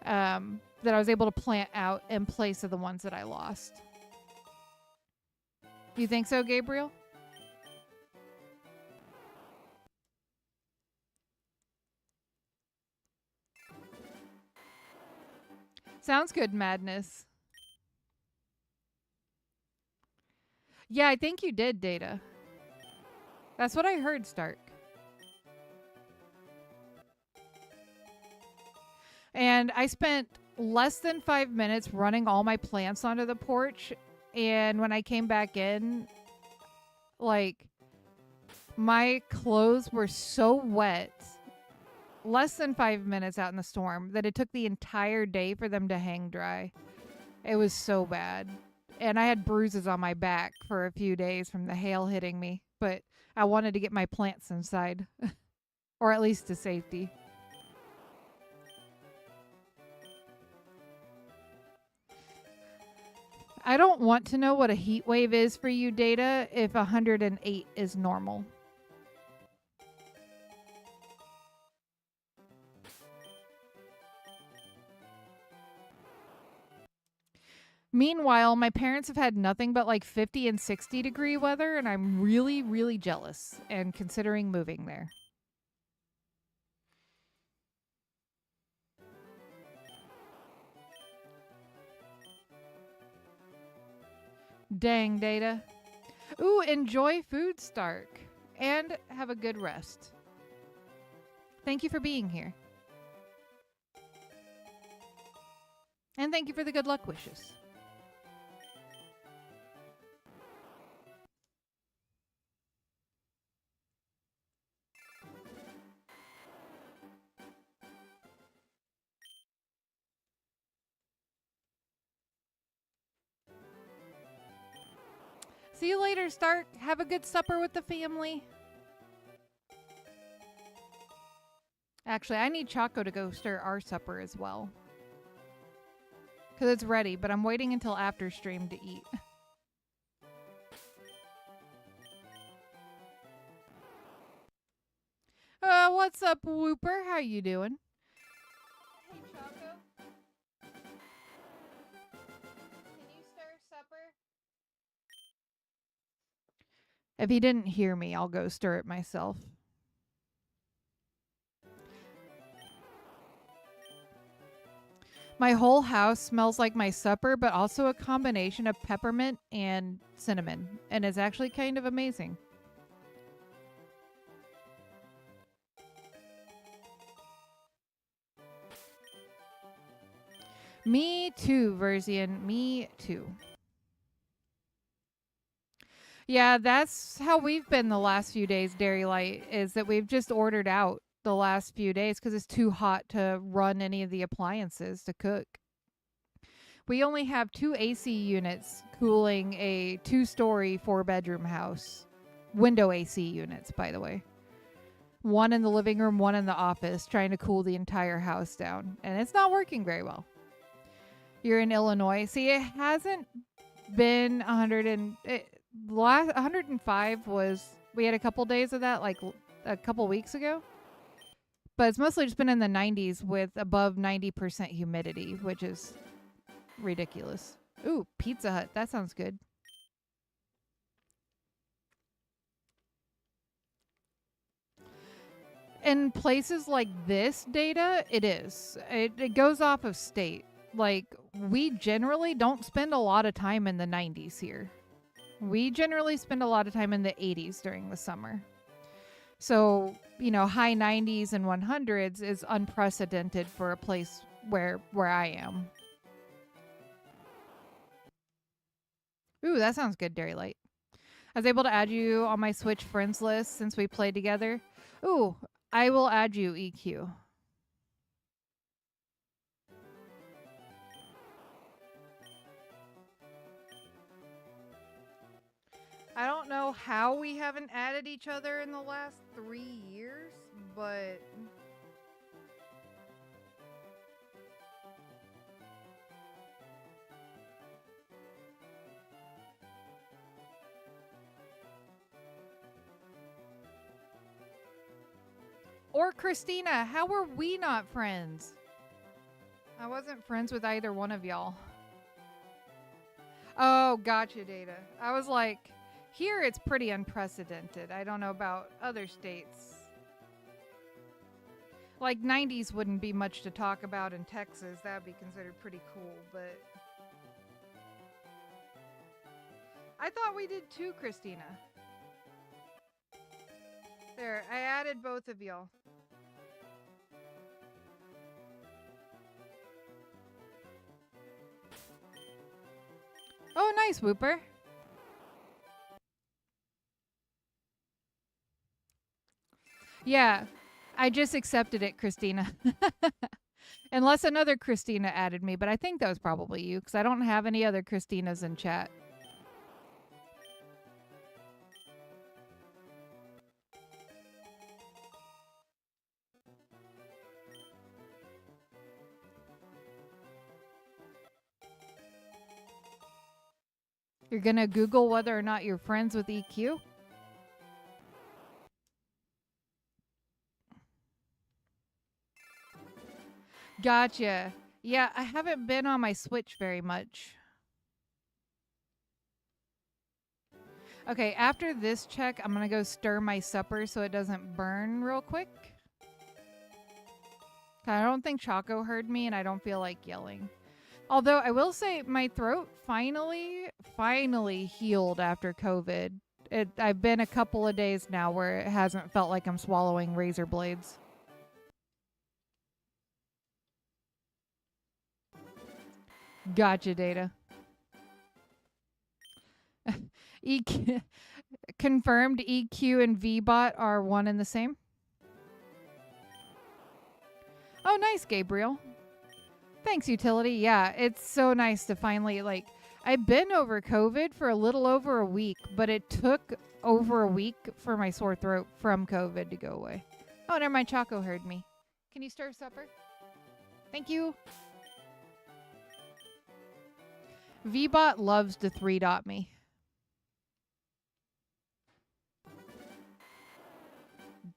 that I was able to plant out in place of the ones that I lost. You think so, Gabriel? Sounds good, Madness. Yeah, I think you did, Data. That's what I heard, Stark. And I spent less than 5 minutes running all my plants onto the porch. And when I came back in, like, my clothes were so wet, less than 5 minutes out in the storm, that it took the entire day for them to hang dry. It was so bad. And I had bruises on my back for a few days from the hail hitting me. But I wanted to get my plants inside, or at least to safety. I don't want to know what a heat wave is for you, Data, if 108 is normal. Meanwhile, my parents have had nothing but like 50 and 60-degree weather, and I'm really, really jealous and considering moving there. Dang, Data. Ooh, enjoy food, Stark. And have a good rest. Thank you for being here. And thank you for the good luck wishes. See you later, Stark. Have a good supper with the family. Actually, I need Choco to go stir our supper as well. Because it's ready, but I'm waiting until after stream to eat. What's up, Whooper? How you doing? Hey, Choco. Can you stir supper? If he didn't hear me, I'll go stir it myself. My whole house smells like my supper, but also a combination of peppermint and cinnamon, and it's actually kind of amazing. Me too, Versian. Me too. Yeah, that's how we've been the last few days, Dairy Light, is that we've just ordered out the last few days because it's too hot to run any of the appliances to cook. We only have 2 AC units cooling a 2-story, 4-bedroom house. Window AC units, by the way. One in the living room, one in the office, trying to cool the entire house down. And it's not working very well. You're in Illinois. See, it hasn't been 100 and... last 105 was... We had a couple days of that, like a couple weeks ago. But it's mostly just been in the 90s with above 90% humidity, which is ridiculous. Ooh, Pizza Hut. That sounds good. In places like this data, it is. It goes off of state. Like, we generally don't spend a lot of time in the 90s here. We generally spend a lot of time in the 80s during the summer. So, you know, high 90s and 100s is unprecedented for a place where I am. Ooh, that sounds good, Dairy Light. I was able to add you on my Switch friends list since we played together. Ooh, I will add you, EQ. I don't know how we haven't added each other in the last 3 years, but... Or Christina, how were we not friends? I wasn't friends with either one of y'all. Oh, gotcha, Data. I was like, here it's pretty unprecedented. I don't know about other states. Like 90s wouldn't be much to talk about in Texas. That would be considered pretty cool, but... I thought we did too, Christina. There, I added both of y'all. Oh, nice, Whooper. Yeah, I just accepted it, Christina. Unless another Christina added me, but I think that was probably you, because I don't have any other Christinas in chat. You're gonna Google whether or not you're friends with EQ? Gotcha. Yeah, I haven't been on my Switch very much. Okay, after this check, I'm gonna go stir my supper so it doesn't burn real quick. I don't think Choco heard me and I don't feel like yelling. Although I will say my throat finally healed after COVID. I've been a couple of days now where it hasn't felt like I'm swallowing razor blades. Gotcha, Data. EQ confirmed EQ and VBot are one and the same. Oh, nice, Gabriel. Thanks, Utility. Yeah, it's so nice to finally, like, I've been over COVID for a little over a week, but it took over a week for my sore throat from COVID to go away. Oh, never mind. Choco heard me. Can you stir supper? Thank you. VBot loves to 3-dot me.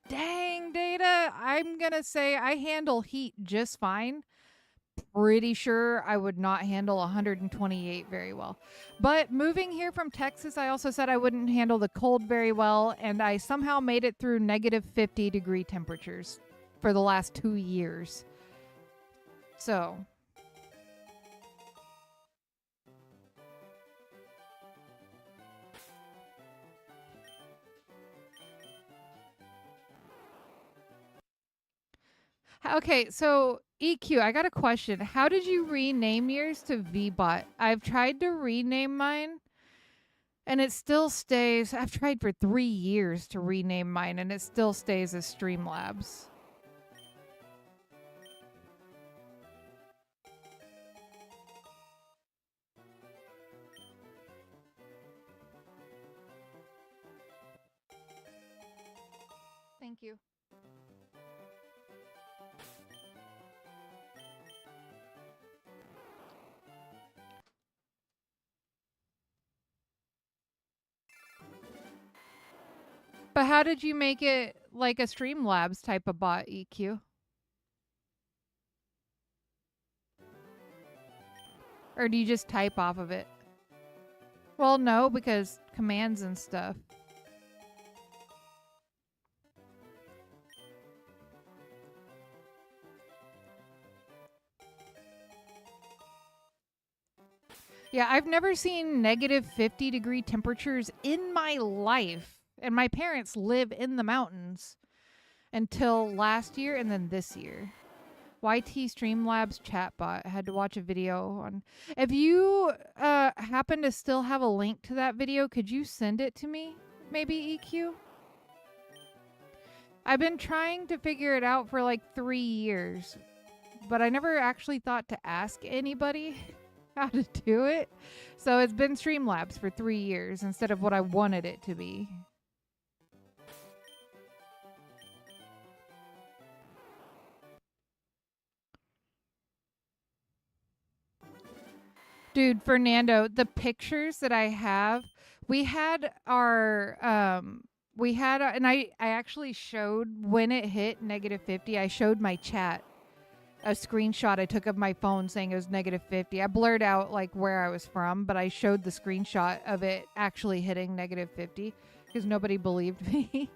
Dang, Data. I'm going to say I handle heat just fine. Pretty sure I would not handle 128 very well. But moving here from Texas, I also said I wouldn't handle the cold very well, and I somehow made it through negative 50-degree temperatures for the last 2 years. So... Okay, so EQ, I got a question. How did you rename yours to VBot? I've tried to rename mine, and it still stays. I've tried for 3 years to rename mine, and it still stays as Streamlabs. EQ. But how did you make it like a Streamlabs type of bot, EQ? Or do you just type off of it? Well, no, because commands and stuff. Yeah, I've never seen negative 50-degree temperatures in my life. And my parents live in the mountains until last year and then this year. YT Streamlabs chatbot. I had to watch a video on. If you happen to still have a link to that video, could you send it to me? Maybe EQ? I've been trying to figure it out for like 3 years, but I never actually thought to ask anybody how to do it. So it's been Streamlabs for 3 years instead of what I wanted it to be. Dude, Fernando, the pictures that I have, we had our and I actually showed when it hit negative 50, I showed my chat a screenshot I took of my phone saying it was negative 50. I blurred out like where I was from, but I showed the screenshot of it actually hitting negative 50 because nobody believed me.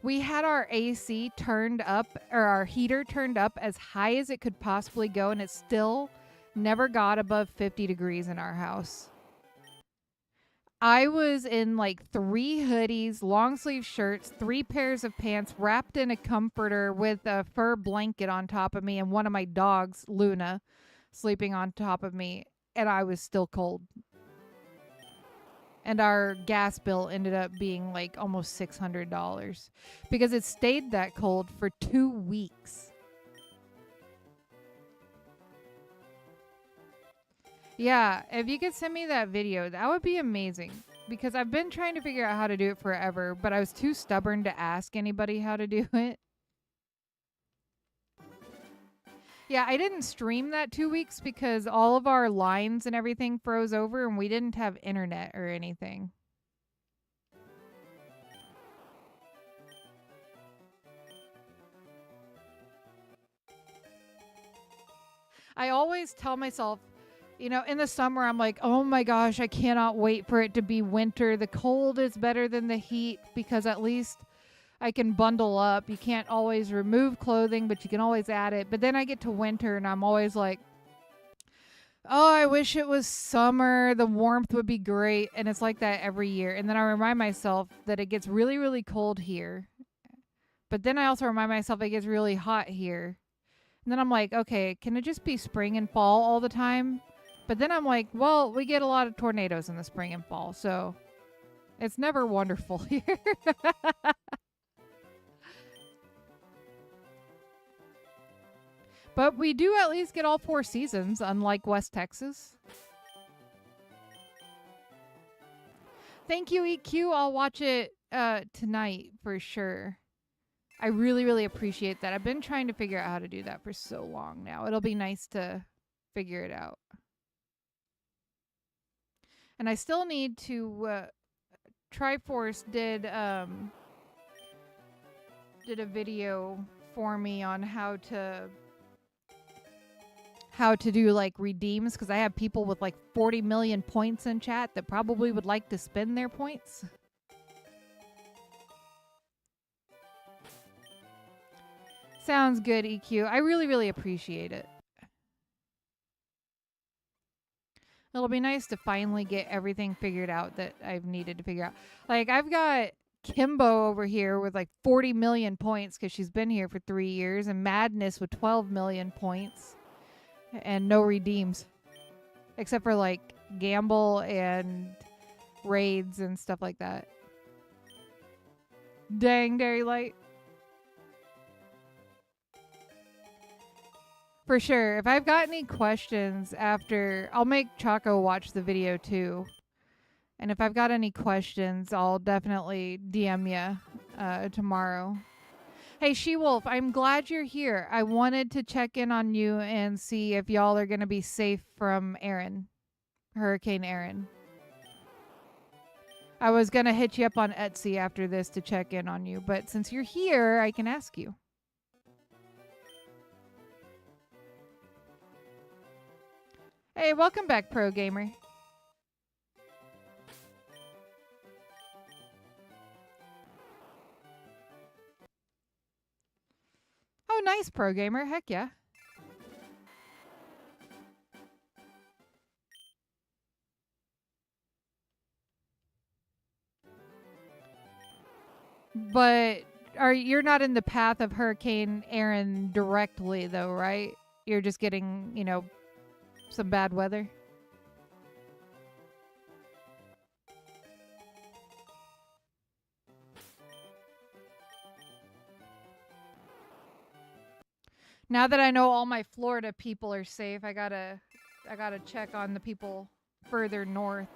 We had our AC turned up, or our heater turned up as high as it could possibly go, and it still never got above 50 degrees in our house. I was in like 3 hoodies, long sleeve shirts, 3 pairs of pants, wrapped in a comforter with a fur blanket on top of me, and one of my dogs, Luna, sleeping on top of me, and I was still cold. And our gas bill ended up being like almost $600 because it stayed that cold for 2 weeks. Yeah, if you could send me that video, that would be amazing. Because I've been trying to figure out how to do it forever, but I was too stubborn to ask anybody how to do it. Yeah, I didn't stream that 2 weeks because all of our lines and everything froze over and we didn't have internet or anything. I always tell myself, you know, in the summer, I'm like, oh my gosh, I cannot wait for it to be winter. The cold is better than the heat because at least I can bundle up. You can't always remove clothing, but you can always add it. But then I get to winter and I'm always like, oh, I wish it was summer. The warmth would be great. And it's like that every year. And then I remind myself that it gets really, really cold here. But then I also remind myself it gets really hot here. And then I'm like, okay, can it just be spring and fall all the time? But then I'm like, well, we get a lot of tornadoes in the spring and fall, so it's never wonderful here. But we do at least get all 4 seasons, unlike West Texas. Thank you, EQ. I'll watch it tonight for sure. I really, really appreciate that. I've been trying to figure out how to do that for so long now. It'll be nice to figure it out. And I still need to Triforce did a video for me on how to do like redeems, because I have people with like 40 million points in chat that probably would like to spend their points. Sounds good, EQ. I really, really appreciate it. It'll be nice to finally get everything figured out that I've needed to figure out. Like, I've got Kimbo over here with like 40 million points because she's been here for 3 years, and Madness with 12 million points and no redeems. Except for like Gamble and raids and stuff like that. Dang, Dairylight. For sure. If I've got any questions after, I'll make Chaco watch the video too. And if I've got any questions, I'll definitely DM you tomorrow. Hey, She-Wolf, I'm glad you're here. I wanted to check in on you and see if y'all are going to be safe from Hurricane Aaron. I was going to hit you up on Etsy after this to check in on you, but since you're here, I can ask you. Hey, welcome back, Pro Gamer. Oh, nice, Pro Gamer. Heck yeah. But you're not in the path of Hurricane Aaron directly, though, right? You're just getting, some bad weather. Now that I know all my Florida people are safe, I gotta check on the people further north.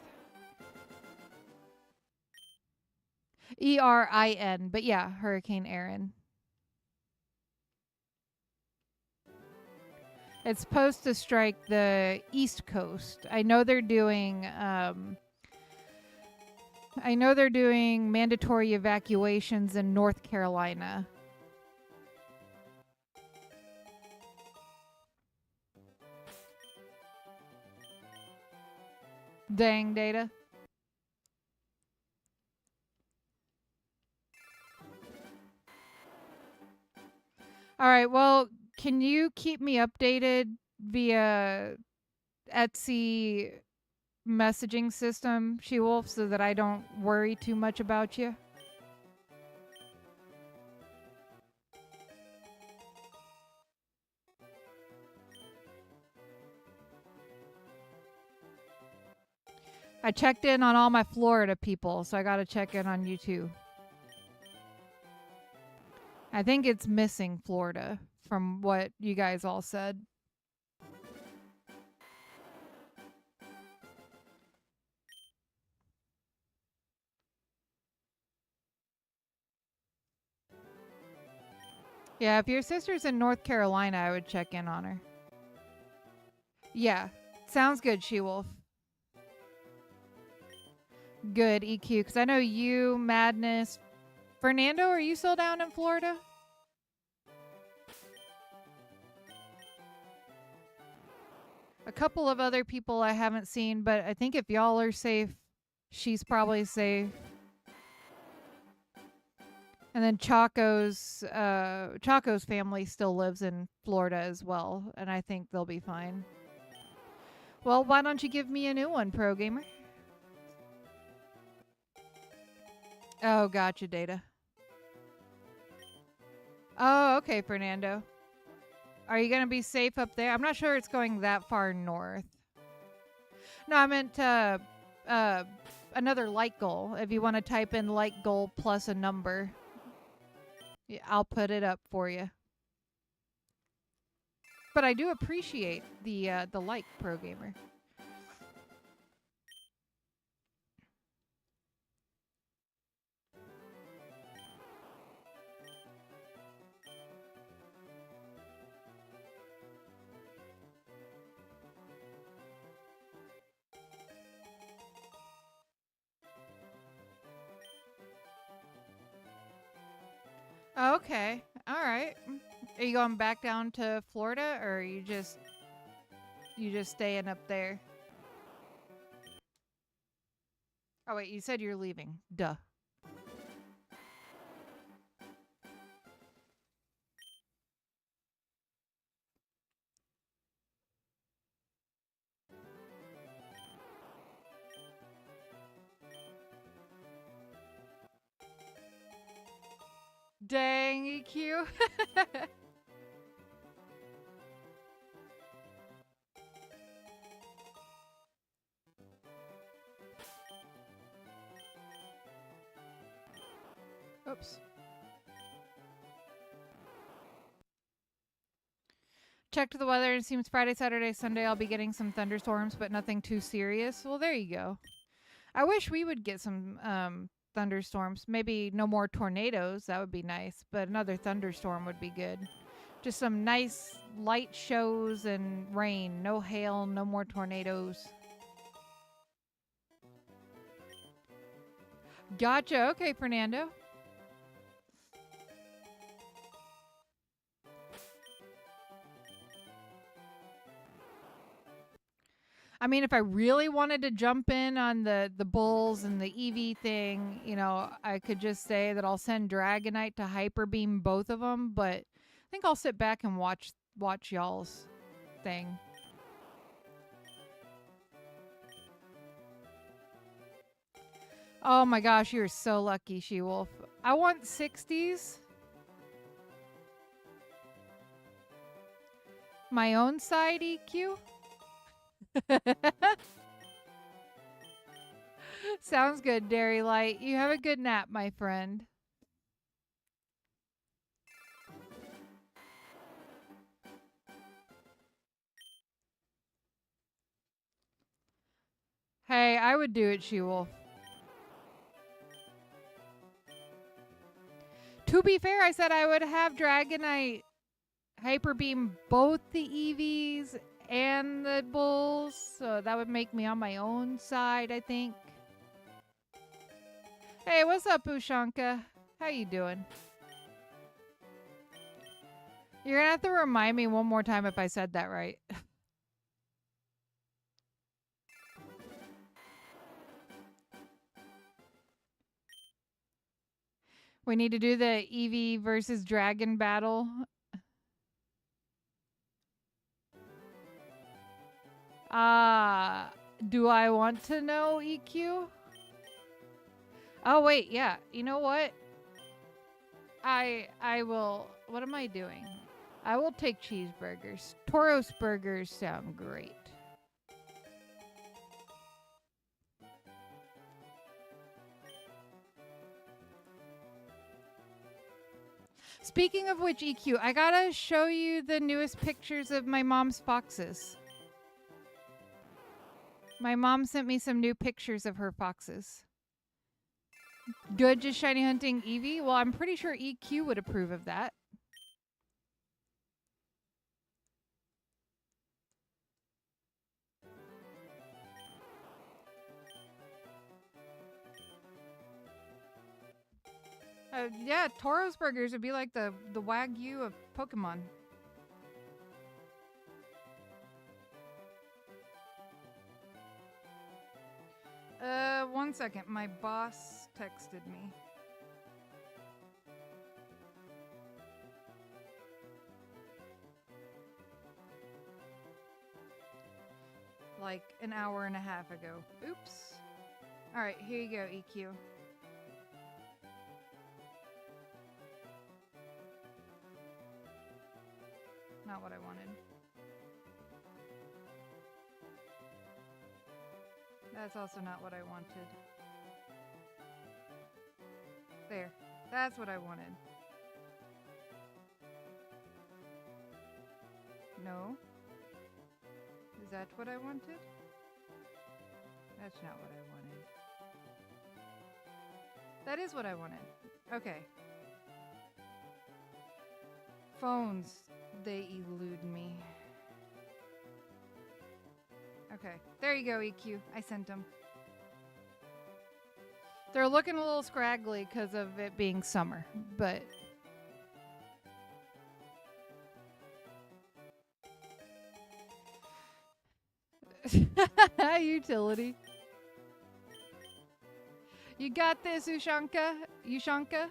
Erin, but yeah, Hurricane Aaron. It's supposed to strike the East Coast. I know they're doing mandatory evacuations in North Carolina. Dang, Data. All right, well, can you keep me updated via Etsy messaging system, She-Wolf, so that I don't worry too much about you? I checked in on all my Florida people, so I got to check in on you too. I think it's missing Florida from what you guys all said. Yeah, if your sister's in North Carolina, I would check in on her. Yeah, sounds good, She-Wolf. Good, EQ, because I know you, Madness. Fernando, are you still down in Florida? A couple of other people I haven't seen, but I think if y'all are safe, she's probably safe. And then Chaco's family still lives in Florida as well, and I think they'll be fine. Well, why don't you give me a new one, Pro Gamer? Oh, gotcha, Data. Oh, okay, Fernando. Are you going to be safe up there? I'm not sure it's going that far north. No, I meant another light goal. If you want to type in light goal plus a number, yeah, I'll put it up for you. But I do appreciate the like, Pro Gamer. Okay. All right. Are you going back down to Florida, or are you just staying up there? Oh wait, you said you're leaving. Duh. Dang, EQ. Oops. Checked the weather and it seems Friday, Saturday, Sunday I'll be getting some thunderstorms, but nothing too serious. Well, there you go. I wish we would get some thunderstorms. Maybe no more tornadoes. That would be nice. But another thunderstorm would be good. Just some nice light shows and rain. No hail, no more tornadoes. Gotcha. Okay, Fernando. I mean, if I really wanted to jump in on the bulls and the EV thing, you know, I could just say that I'll send Dragonite to Hyper Beam both of them, but I think I'll sit back and watch y'all's thing. Oh my gosh, you're so lucky, She-Wolf. I want 60s. My own side EQ? Sounds good, Dairy Light. You have a good nap, my friend. Hey, I would do it, She-Wolf. To be fair, I said I would have Dragonite Hyper Beam both the EVs and the bulls, so that would make me on my own side, I think. Hey, what's up, Ushanka? How you doing? You're gonna have to remind me one more time if I said that right. We need to do the Eevee versus Dragon battle. Do I want to know EQ? Oh wait, yeah. You know what? I will. What am I doing? I will take cheeseburgers. Toros burgers sound great. Speaking of which, EQ, I gotta show you the newest pictures of my mom's foxes. My mom sent me some new pictures of her foxes. Good, just shiny hunting Eevee? Well, I'm pretty sure EQ would approve of that. Yeah, Toro's burgers would be like the Wagyu of Pokemon. One second. My boss texted me. Like an hour and a half ago. Oops. Alright, here you go, EQ. Not what I wanted. That's also not what I wanted. There. That's what I wanted. No. Is that what I wanted? That's not what I wanted. That is what I wanted. Okay. Phones. They elude me. Okay. There you go, EQ. I sent them. They're looking a little scraggly because of it being summer, but... Utility. You got this, Ushanka? Ushanka?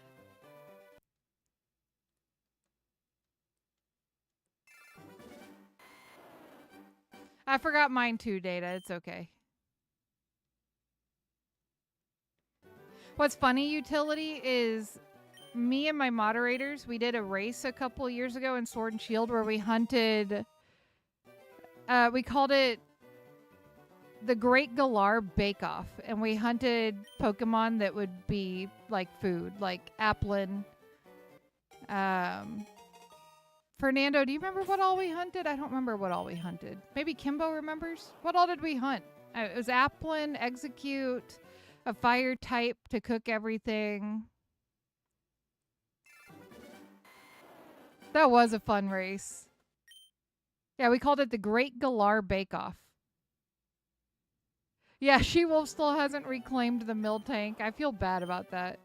I forgot mine too, Data. It's okay. What's funny, Utility, is me and my moderators, we did a race a couple years ago in Sword and Shield where we hunted... we called it the Great Galar Bake Off. And we hunted Pokemon that would be like food, like Applin. Fernando, do you remember what all we hunted? I don't remember what all we hunted. Maybe Kimbo remembers? What all did we hunt? It was Applin, Execute, A fire type to cook everything. That was a fun race. Yeah, we called it the Great Galar Bake Off. Yeah, She-Wolf still hasn't reclaimed the mill tank. I feel bad about that.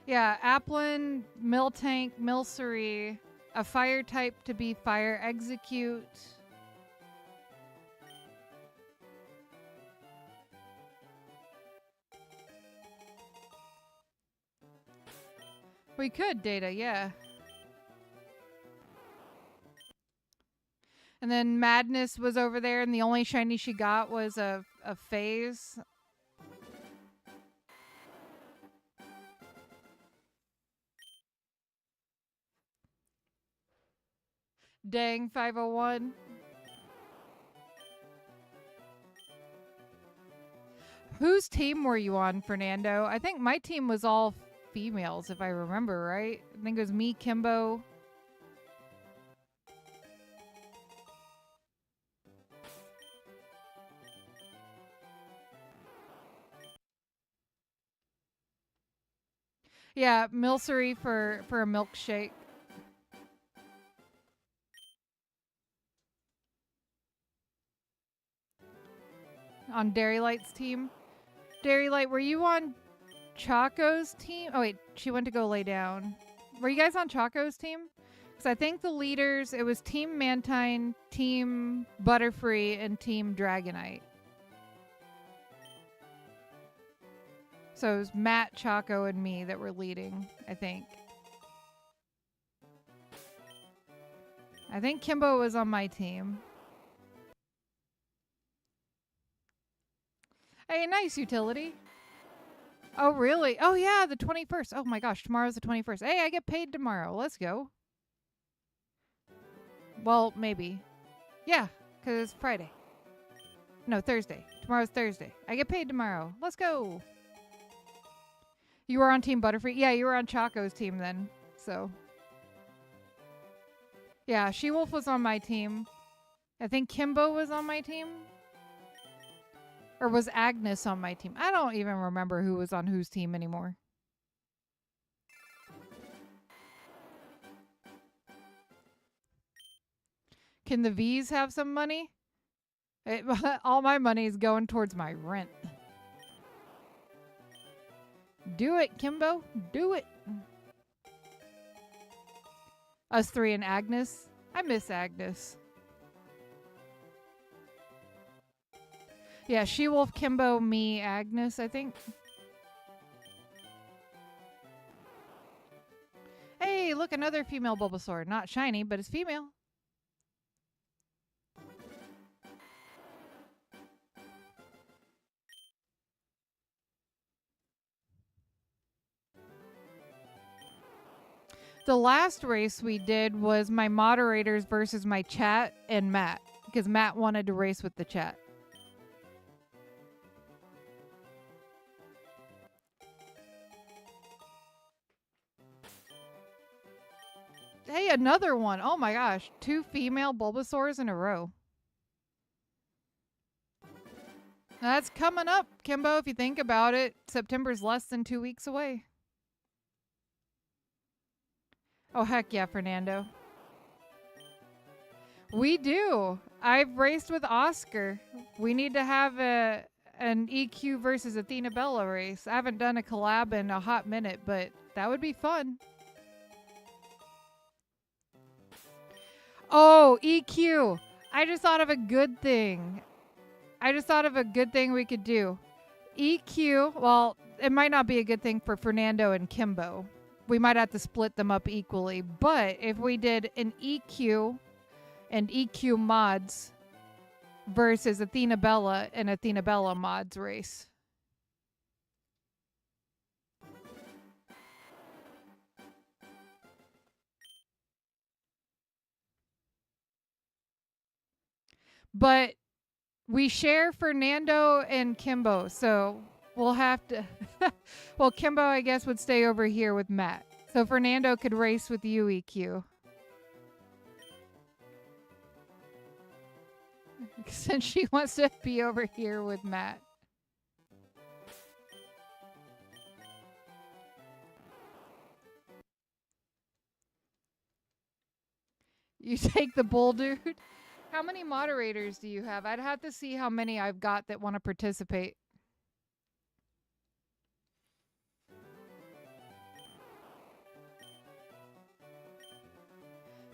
Yeah, Applin, mill tank, Milcery, a fire type to be fire execute. We could, Data, yeah. And then Madness was over there, and the only shiny she got was a phase. Dang, 501. Whose team were you on, Fernando? I think my team was all females, if I remember right. I think it was me, Kimbo. Yeah, Milcery for a milkshake. On Dairy Light's team. Dairy Light, were you on Choco's team? Oh wait, she went to go lay down. Were you guys on Choco's team? Because I think the leaders, it was Team Mantine, Team Butterfree, and Team Dragonite. So it was Matt, Choco, and me that were leading, I think. I think Kimbo was on my team. Hey, nice utility. Oh, really? Oh, yeah, the 21st. Oh, my gosh, tomorrow's the 21st. Hey, I get paid tomorrow. Let's go. Well, maybe. Yeah, because it's Friday. No, Thursday. Tomorrow's Thursday. I get paid tomorrow. Let's go. You were on Team Butterfree? Yeah, you were on Choco's team then. So. Yeah, She-Wolf was on my team. I think Kimbo was on my team. Or was Agnes on my team? I don't even remember who was on whose team anymore. Can the V's have some money? All my money is going towards my rent. Do it, Kimbo. Do it. Us three and Agnes. I miss Agnes. Yeah, She-Wolf, Kimbo, me, Agnes, I think. Hey, look, another female Bulbasaur. Not shiny, but it's female. The last race we did was my moderators versus my chat and Matt. Because Matt wanted to race with the chat. Hey, another one. Oh my gosh. 2 female Bulbasaurs in a row. That's coming up, Kimbo, if you think about it. September's less than 2 weeks away. Oh, heck yeah, Fernando. We do. I've raced with Oscar. We need to have an EQ versus Athena Bella race. I haven't done a collab in a hot minute, but that would be fun. Oh, EQ. I just thought of a good thing. We could do. EQ, well, it might not be a good thing for Fernando and Kimbo. We might have to split them up equally. But if we did an EQ and EQ mods versus Athena Bella and Athena Bella mods race. But we share Fernando and Kimbo, so we'll have to... Well, Kimbo, I guess, would stay over here with Matt. So Fernando could race with you, EQ. since she wants to be over here with Matt. You take the bull, dude. How many moderators do you have? I'd have to see how many I've got that want to participate.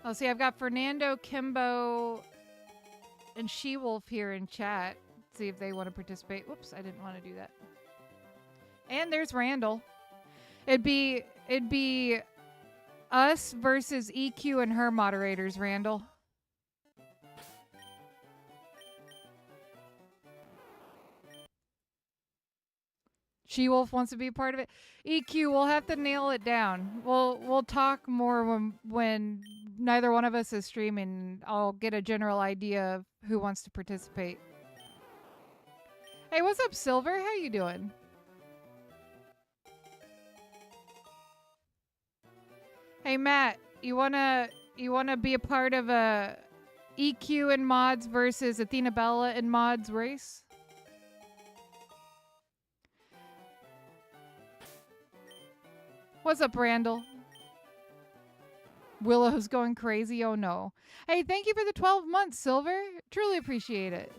Oh, see, I've got Fernando, Kimbo, and She-Wolf here in chat. See if they want to participate. Whoops, I didn't want to do that. And there's Randall. It'd be us versus EQ and her moderators, Randall. She-Wolf wants to be a part of it. EQ, we'll have to nail it down. We'll talk more when neither one of us is streaming. I'll get a general idea of who wants to participate. Hey, what's up, Silver? How you doing? Hey, Matt, you wanna be a part of a EQ and mods versus Athena Bella and mods race? What's up, Randall? Willow's going crazy. Oh no. Hey, thank you for the 12 months, Silver. Truly appreciate it.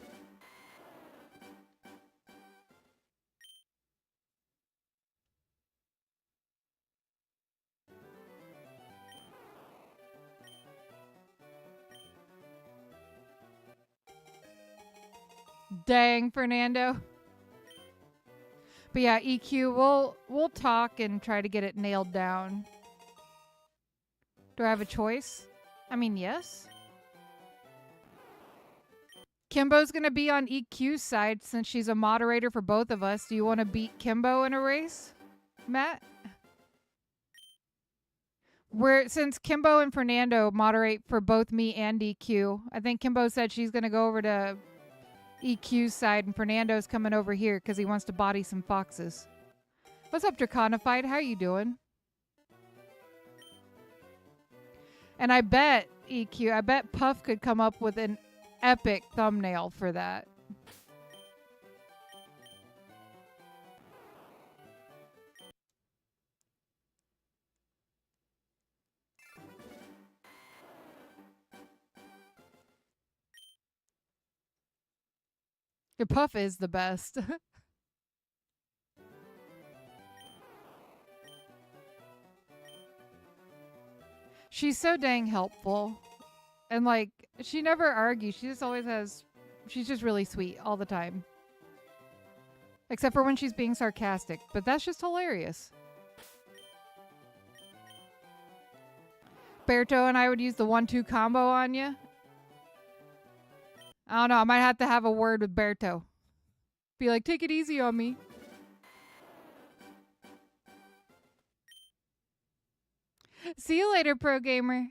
Dang, Fernando. But yeah, EQ, we'll talk and try to get it nailed down. Do I have a choice? I mean, yes. Kimbo's going to be on EQ's side since she's a moderator for both of us. Do you want to beat Kimbo in a race, Matt? Since Kimbo and Fernando moderate for both me and EQ, I think Kimbo said she's going to go over to EQ's side and Fernando's coming over here because he wants to body some foxes. What's up, Draconified? How you doing? And I bet, EQ, I bet Puff could come up with an epic thumbnail for that. Your Puff is the best. She's so dang helpful. And like, she never argues. She just always has, she's just really sweet all the time. Except for when she's being sarcastic. But that's just hilarious. Berto and I would use the 1-2 combo on you. I don't know. I might have to have a word with Berto. Be like, take it easy on me. See you later, Pro Gamer.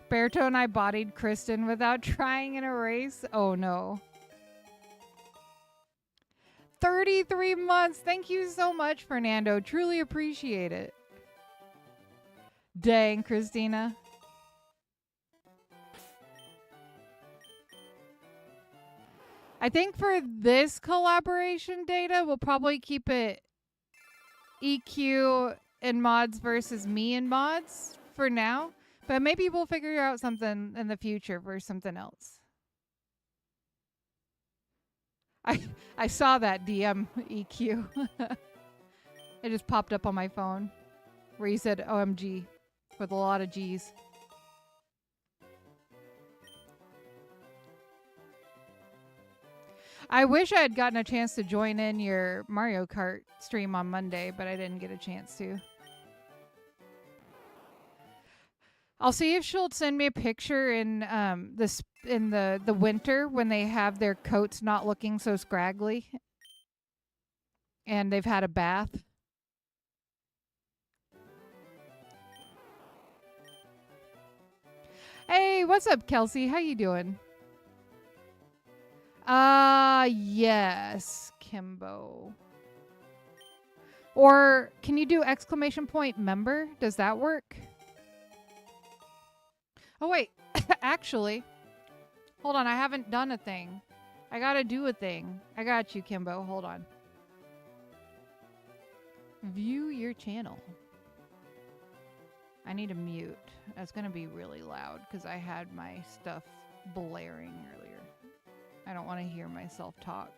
Berto and I bodied Kristen without trying in a race. Oh, no. 33 months. Thank you so much, Fernando. Truly appreciate it. Dang, Christina. I think for this collaboration data, we'll probably keep it EQ and mods versus me and mods for now. But maybe we'll figure out something in the future for something else. I saw that DM, EQ. It just popped up on my phone where you said OMG with a lot of G's. I wish I had gotten a chance to join in your Mario Kart stream on Monday, but I didn't get a chance to. I'll see if she'll send me a picture in the winter when they have their coats not looking so scraggly and they've had a bath. Hey, what's up, Kelsey? How you doing? Yes, Kimbo. Or can you do exclamation point member? Does that work? Oh, wait. Actually, hold on. I haven't done a thing. I gotta do a thing. I got you, Kimbo. Hold on. View your channel. I need to mute. That's gonna be really loud because I had my stuff blaring earlier. I don't want to hear myself talk.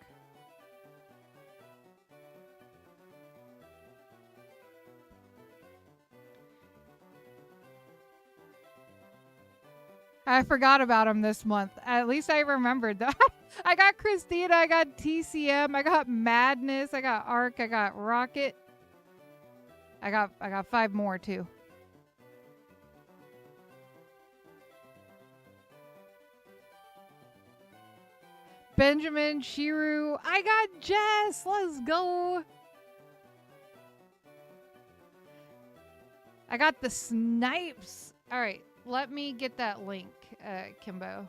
I forgot about him this month. At least I remembered that. I got Christina, I got TCM, I got Madness, I got Arc, I got Rocket. I got 5 more too. Benjamin, Shiru, I got Jess. Let's go. I got the snipes. All right, let me get that link, Kimbo.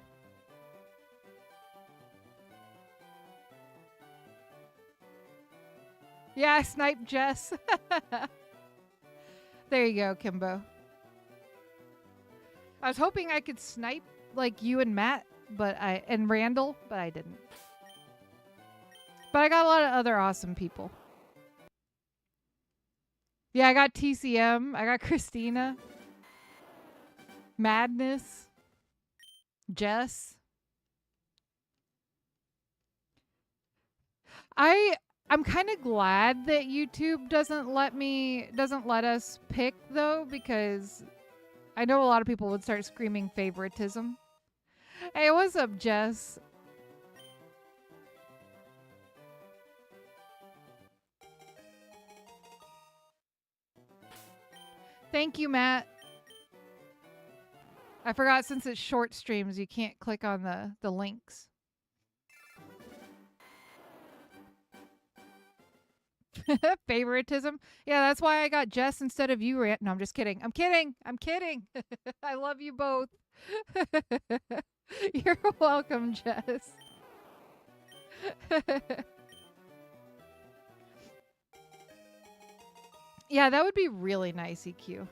Yeah, I sniped Jess. There you go, Kimbo. I was hoping I could snipe like you and Matt, and Randall, but I didn't. But I got a lot of other awesome people. Yeah, I got TCM. I got Christina. Madness. Jess. I'm kind of glad that YouTube doesn't let us pick though, because I know a lot of people would start screaming favoritism. Hey, what's up, Jess? Thank you, Matt. I forgot, since it's short streams, you can't click on the links. Favoritism? Yeah, that's why I got Jess instead of you, Rant. No, I'm just kidding. I'm kidding. I'm kidding. I love you both. You're welcome, Jess. Yeah, that would be really nice, EQ.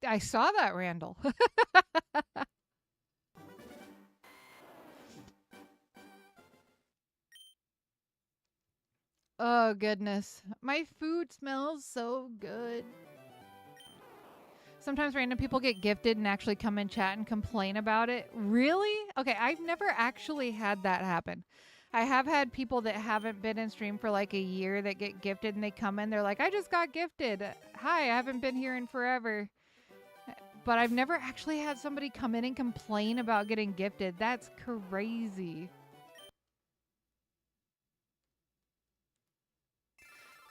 I saw that, Randall. Oh, goodness. My food smells so good. Sometimes random people get gifted and actually come in chat and complain about it. Really? Okay, I've never actually had that happen. I have had people that haven't been in stream for like a year that get gifted and they come in. They're like, I just got gifted. Hi, I haven't been here in forever. But I've never actually had somebody come in and complain about getting gifted. That's crazy.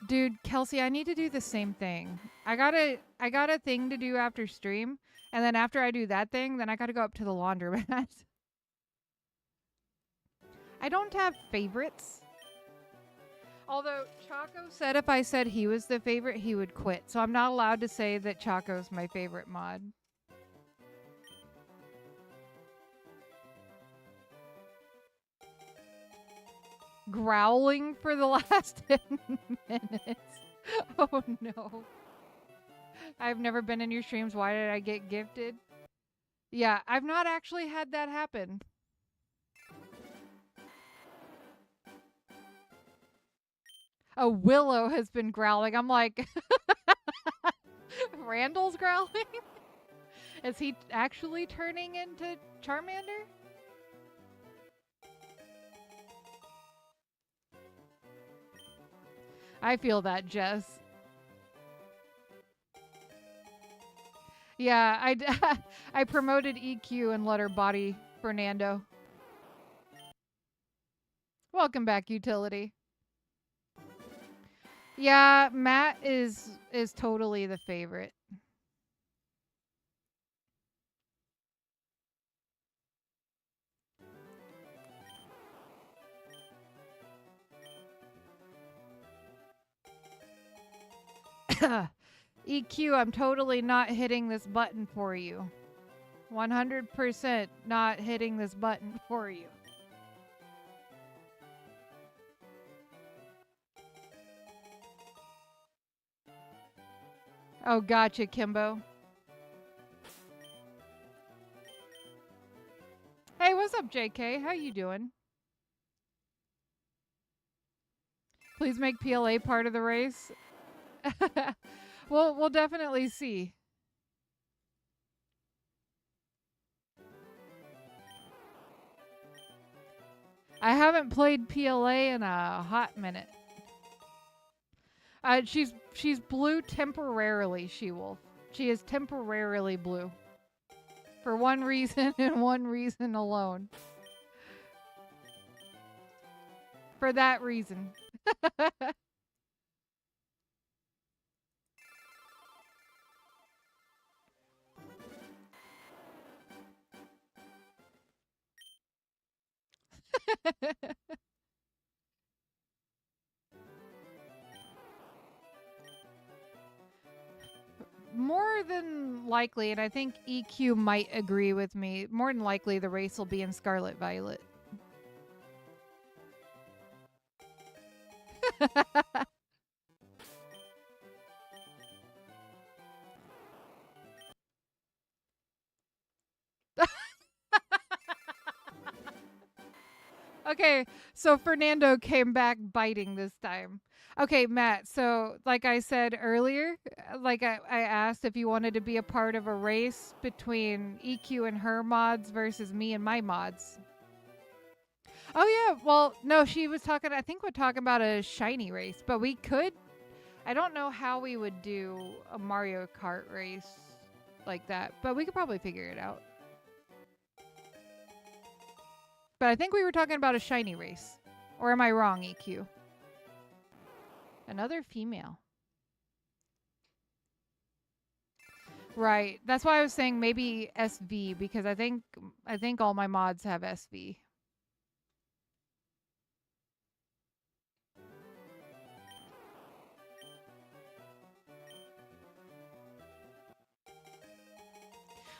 Dude, Kelsey, I need to do the same thing. I got a thing to do after stream, and then after I do that thing, then I got to go up to the laundromat. I don't have favorites. Although Chaco said if I said he was the favorite, he would quit. So I'm not allowed to say that Chaco's my favorite mod. Growling for the last 10 minutes. Oh no. I've never been in your streams. Why did I get gifted? Yeah, I've not actually had that happen. A Willow has been growling. I'm like, Randall's growling? Is he actually turning into Charmander? I feel that, Jess. Yeah, I promoted EQ and let her body Fernando. Welcome back, Utility. Yeah, Matt is totally the favorite. EQ, I'm totally not hitting this button for you. 100% not hitting this button for you. Oh, gotcha, Kimbo. Hey, what's up, JK? How you doing? Please make PLA part of the race. We'll definitely see. I haven't played PLA in a hot minute. She's blue temporarily, She-Wolf. She is temporarily blue. For one reason and one reason alone. For that reason. More than likely, and I think EQ might agree with me, more than likely the race will be in Scarlet Violet. Okay, so Fernando came back biting this time. Okay, Matt, so like I said earlier, like I asked if you wanted to be a part of a race between EQ and her mods versus me and my mods. Oh, yeah, well, no, she was talking, I think we're talking about a shiny race, but we could, I don't know how we would do a Mario Kart race like that, but we could probably figure it out. But I think we were talking about a shiny race. Or am I wrong, EQ? Another female. Right. That's why I was saying maybe SV, because I think all my mods have SV.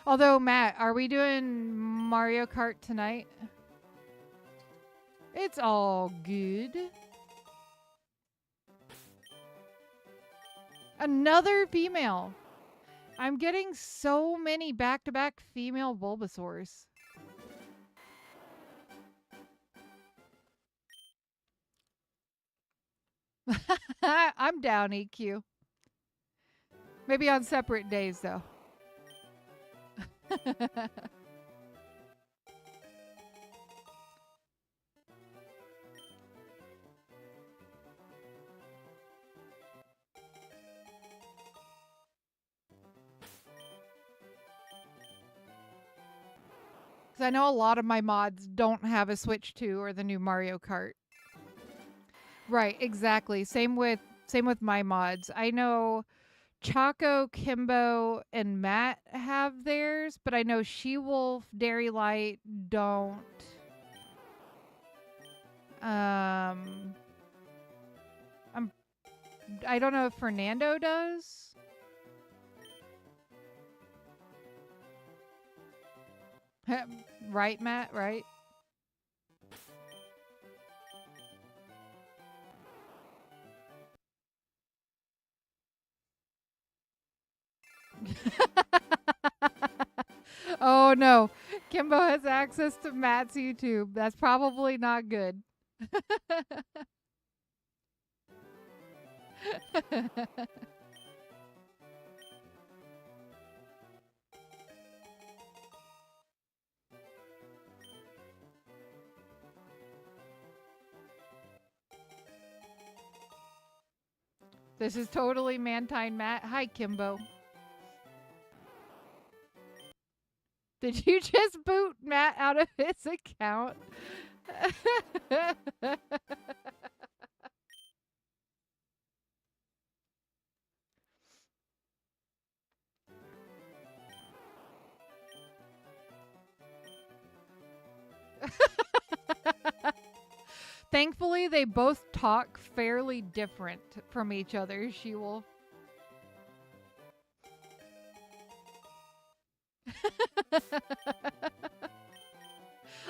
Although, Matt, are we doing Mario Kart tonight? It's all good. Another female. I'm getting so many back-to-back female Bulbasaurs. I'm down, EQ. Maybe on separate days, though. Because I know a lot of my mods don't have a Switch 2 or the new Mario Kart. Right, exactly. Same with my mods. I know Choco, Kimbo, and Matt have theirs, but I know She-Wolf, Dairy Light don't. I don't know if Fernando does. Right, Matt? Right? Oh no. Kimbo has access to Matt's YouTube. That's probably not good. This is totally Mantine Matt. Hi, Kimbo. Did you just boot Matt out of his account? Thankfully, they both talk fairly different from each other, She-Wolf.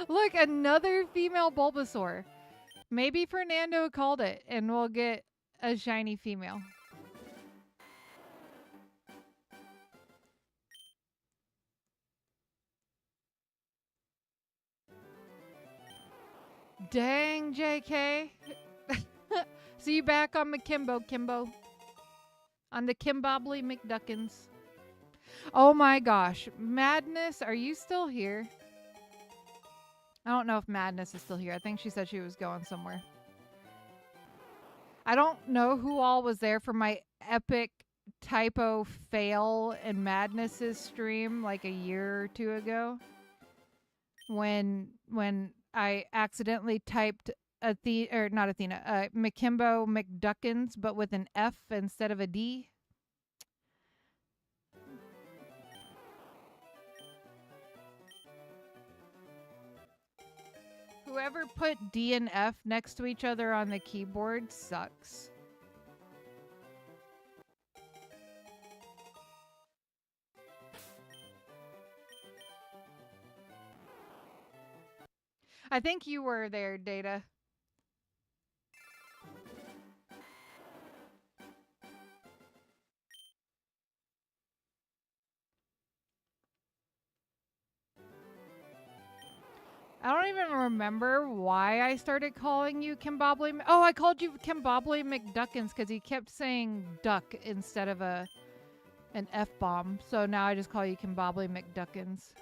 Look, another female Bulbasaur. Maybe Fernando called it and we'll get a shiny female. Dang, JK. See you back on McKimbo, Kimbo. On the Kimbobbly McDuckins. Oh my gosh. Madness, are you still here? I don't know if Madness is still here. I think she said she was going somewhere. I don't know who all was there for my epic typo fail and Madness's stream like a year or two ago. When I accidentally typed Athena, or not Athena, McKimbo McDuckins, but with an F instead of a D. Whoever put D and F next to each other on the keyboard sucks. I think you were there, Data. I don't even remember why I started calling you Kimbobbly. Oh, I called you Kimbobbly McDuckins because he kept saying duck instead of an F-bomb. So now I just call you Kimbobbly McDuckins.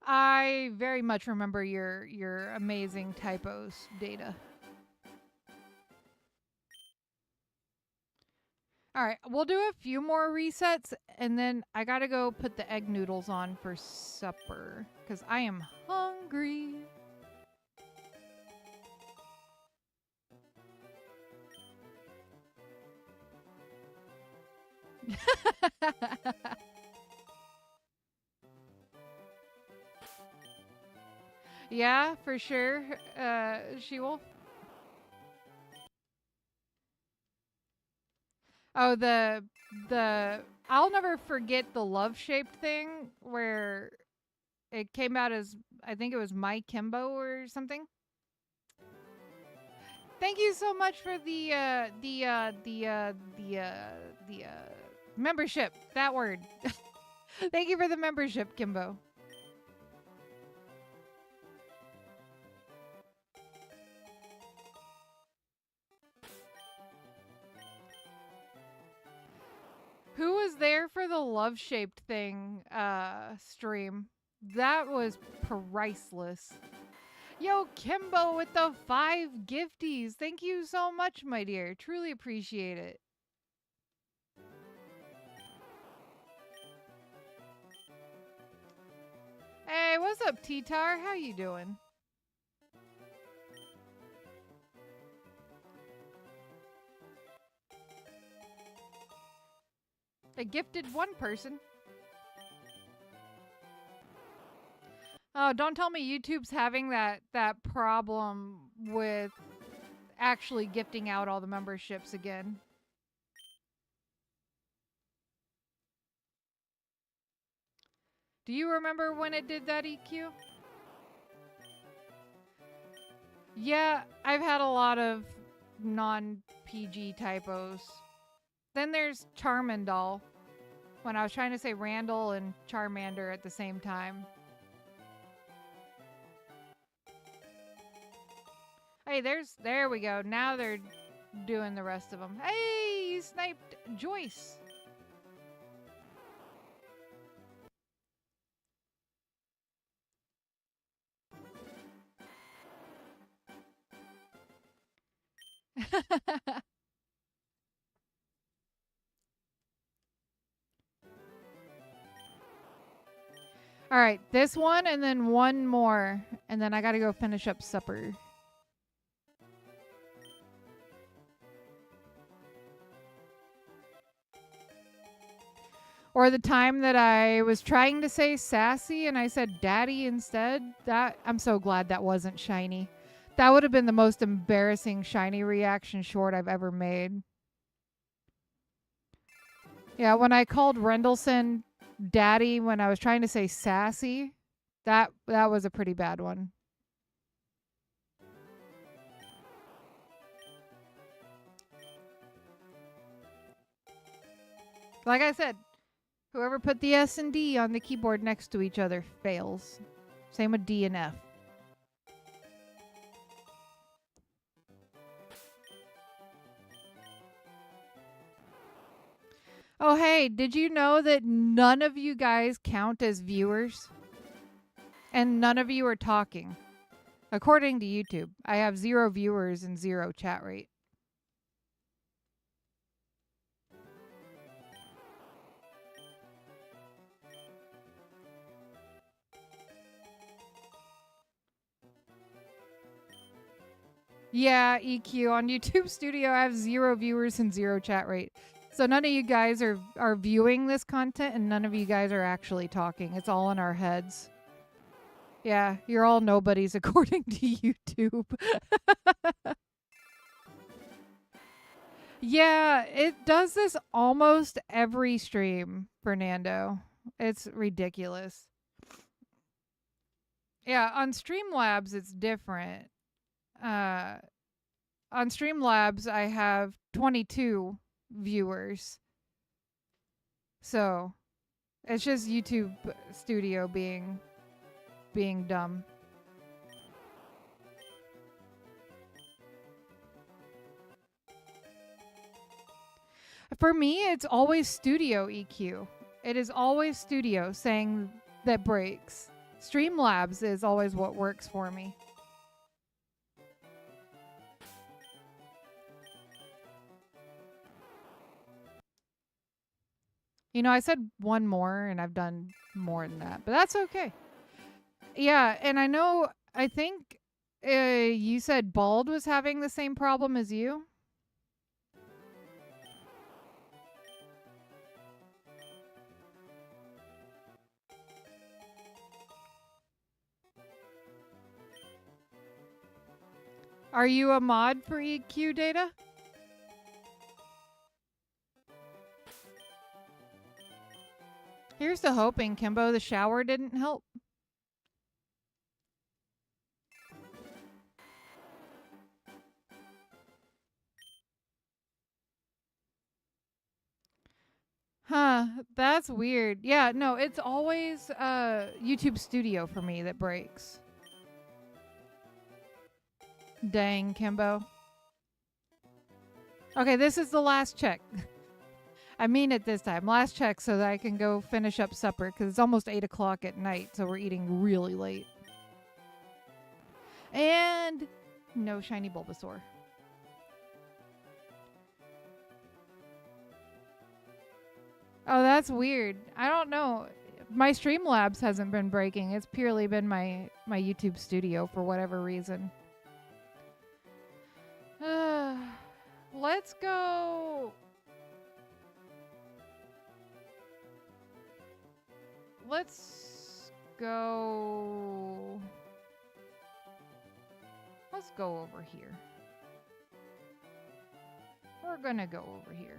I very much remember your amazing typos, Data. All right, we'll do a few more resets, and then I gotta go put the egg noodles on for supper, because I am hungry. Yeah, for sure, she will. Oh, I'll never forget the love-shaped thing where it came out as, I think it was My Kimbo or something. Thank you so much for the membership. That word. Thank you for the membership, Kimbo. Who was there for the love-shaped thing stream? That was priceless. Yo, Kimbo with the 5 gifties. Thank you so much, my dear. Truly appreciate it. Hey, what's up, T-Tar? How you doing? I gifted one person. Oh, don't tell me YouTube's having that problem with actually gifting out all the memberships again. Do you remember when it did that, EQ? Yeah, I've had a lot of non-PG typos. Then there's Charmander, when I was trying to say Randall and Charmander at the same time. Hey, there we go. Now they're doing the rest of them. Hey, you sniped Joyce. All right, this one and then one more, and then I gotta go finish up supper. Or the time that I was trying to say sassy and I said daddy instead. That I'm so glad that wasn't shiny. That would have been the most embarrassing shiny reaction short I've ever made. Yeah, when I called Rendleson daddy when I was trying to say sassy, that was a pretty bad one. Like I said, Whoever put the S and D on the keyboard next to each other fails. Same with D and F. Oh, hey, did you know that none of you guys count as viewers? And none of you are talking. According to YouTube, I have 0 viewers and 0 chat rate. Yeah, EQ on YouTube Studio, I have 0 viewers and 0 chat rate. So none of you guys are viewing this content and none of you guys are actually talking. It's all in our heads. Yeah, you're all nobodies according to YouTube. Yeah, it does this almost every stream, Fernando. It's ridiculous. Yeah, on Streamlabs it's different. On Streamlabs I have 22 viewers. So, it's just YouTube Studio being dumb. For me, it's always Studio EQ. It is always Studio saying that breaks. Streamlabs is always what works for me. You know, I said one more and I've done more than that, but that's okay. Yeah, and I think you said Bald was having the same problem as you. Are you a mod for EQ data? Here's to hoping, Kimbo, the shower didn't help. Huh, that's weird. Yeah, no, it's always YouTube Studio for me that breaks. Dang, Kimbo. Okay, this is the last check. I mean it this time. Last check so that I can go finish up supper because it's almost 8 o'clock at night, so we're eating really late. And no shiny Bulbasaur. Oh, that's weird. I don't know. My Streamlabs hasn't been breaking. It's purely been my YouTube Studio for whatever reason. Let's go. Let's go. Let's go over here. We're gonna go over here,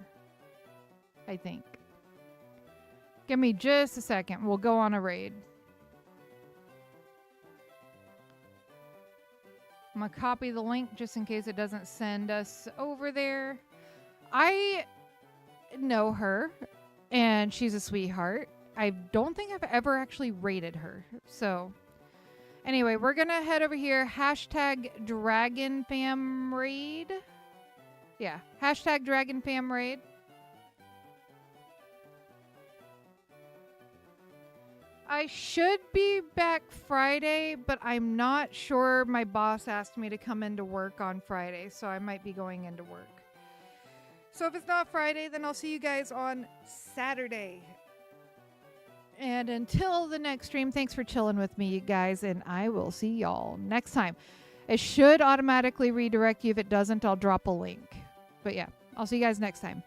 I think. Give me just a second. We'll go on a raid. I'm gonna copy the link just in case it doesn't send us over there. I know her, and she's a sweetheart. I don't think I've ever actually raided her. So, anyway, we're gonna head over here. Hashtag DragonFamRaid. Yeah, hashtag DragonFamRaid. I should be back Friday, but I'm not sure. My boss asked me to come into work on Friday, so I might be going into work. So if it's not Friday, then I'll see you guys on Saturday. And until the next stream, thanks for chilling with me, you guys, and I will see y'all next time. It should automatically redirect you. If it doesn't, I'll drop a link. But yeah, I'll see you guys next time.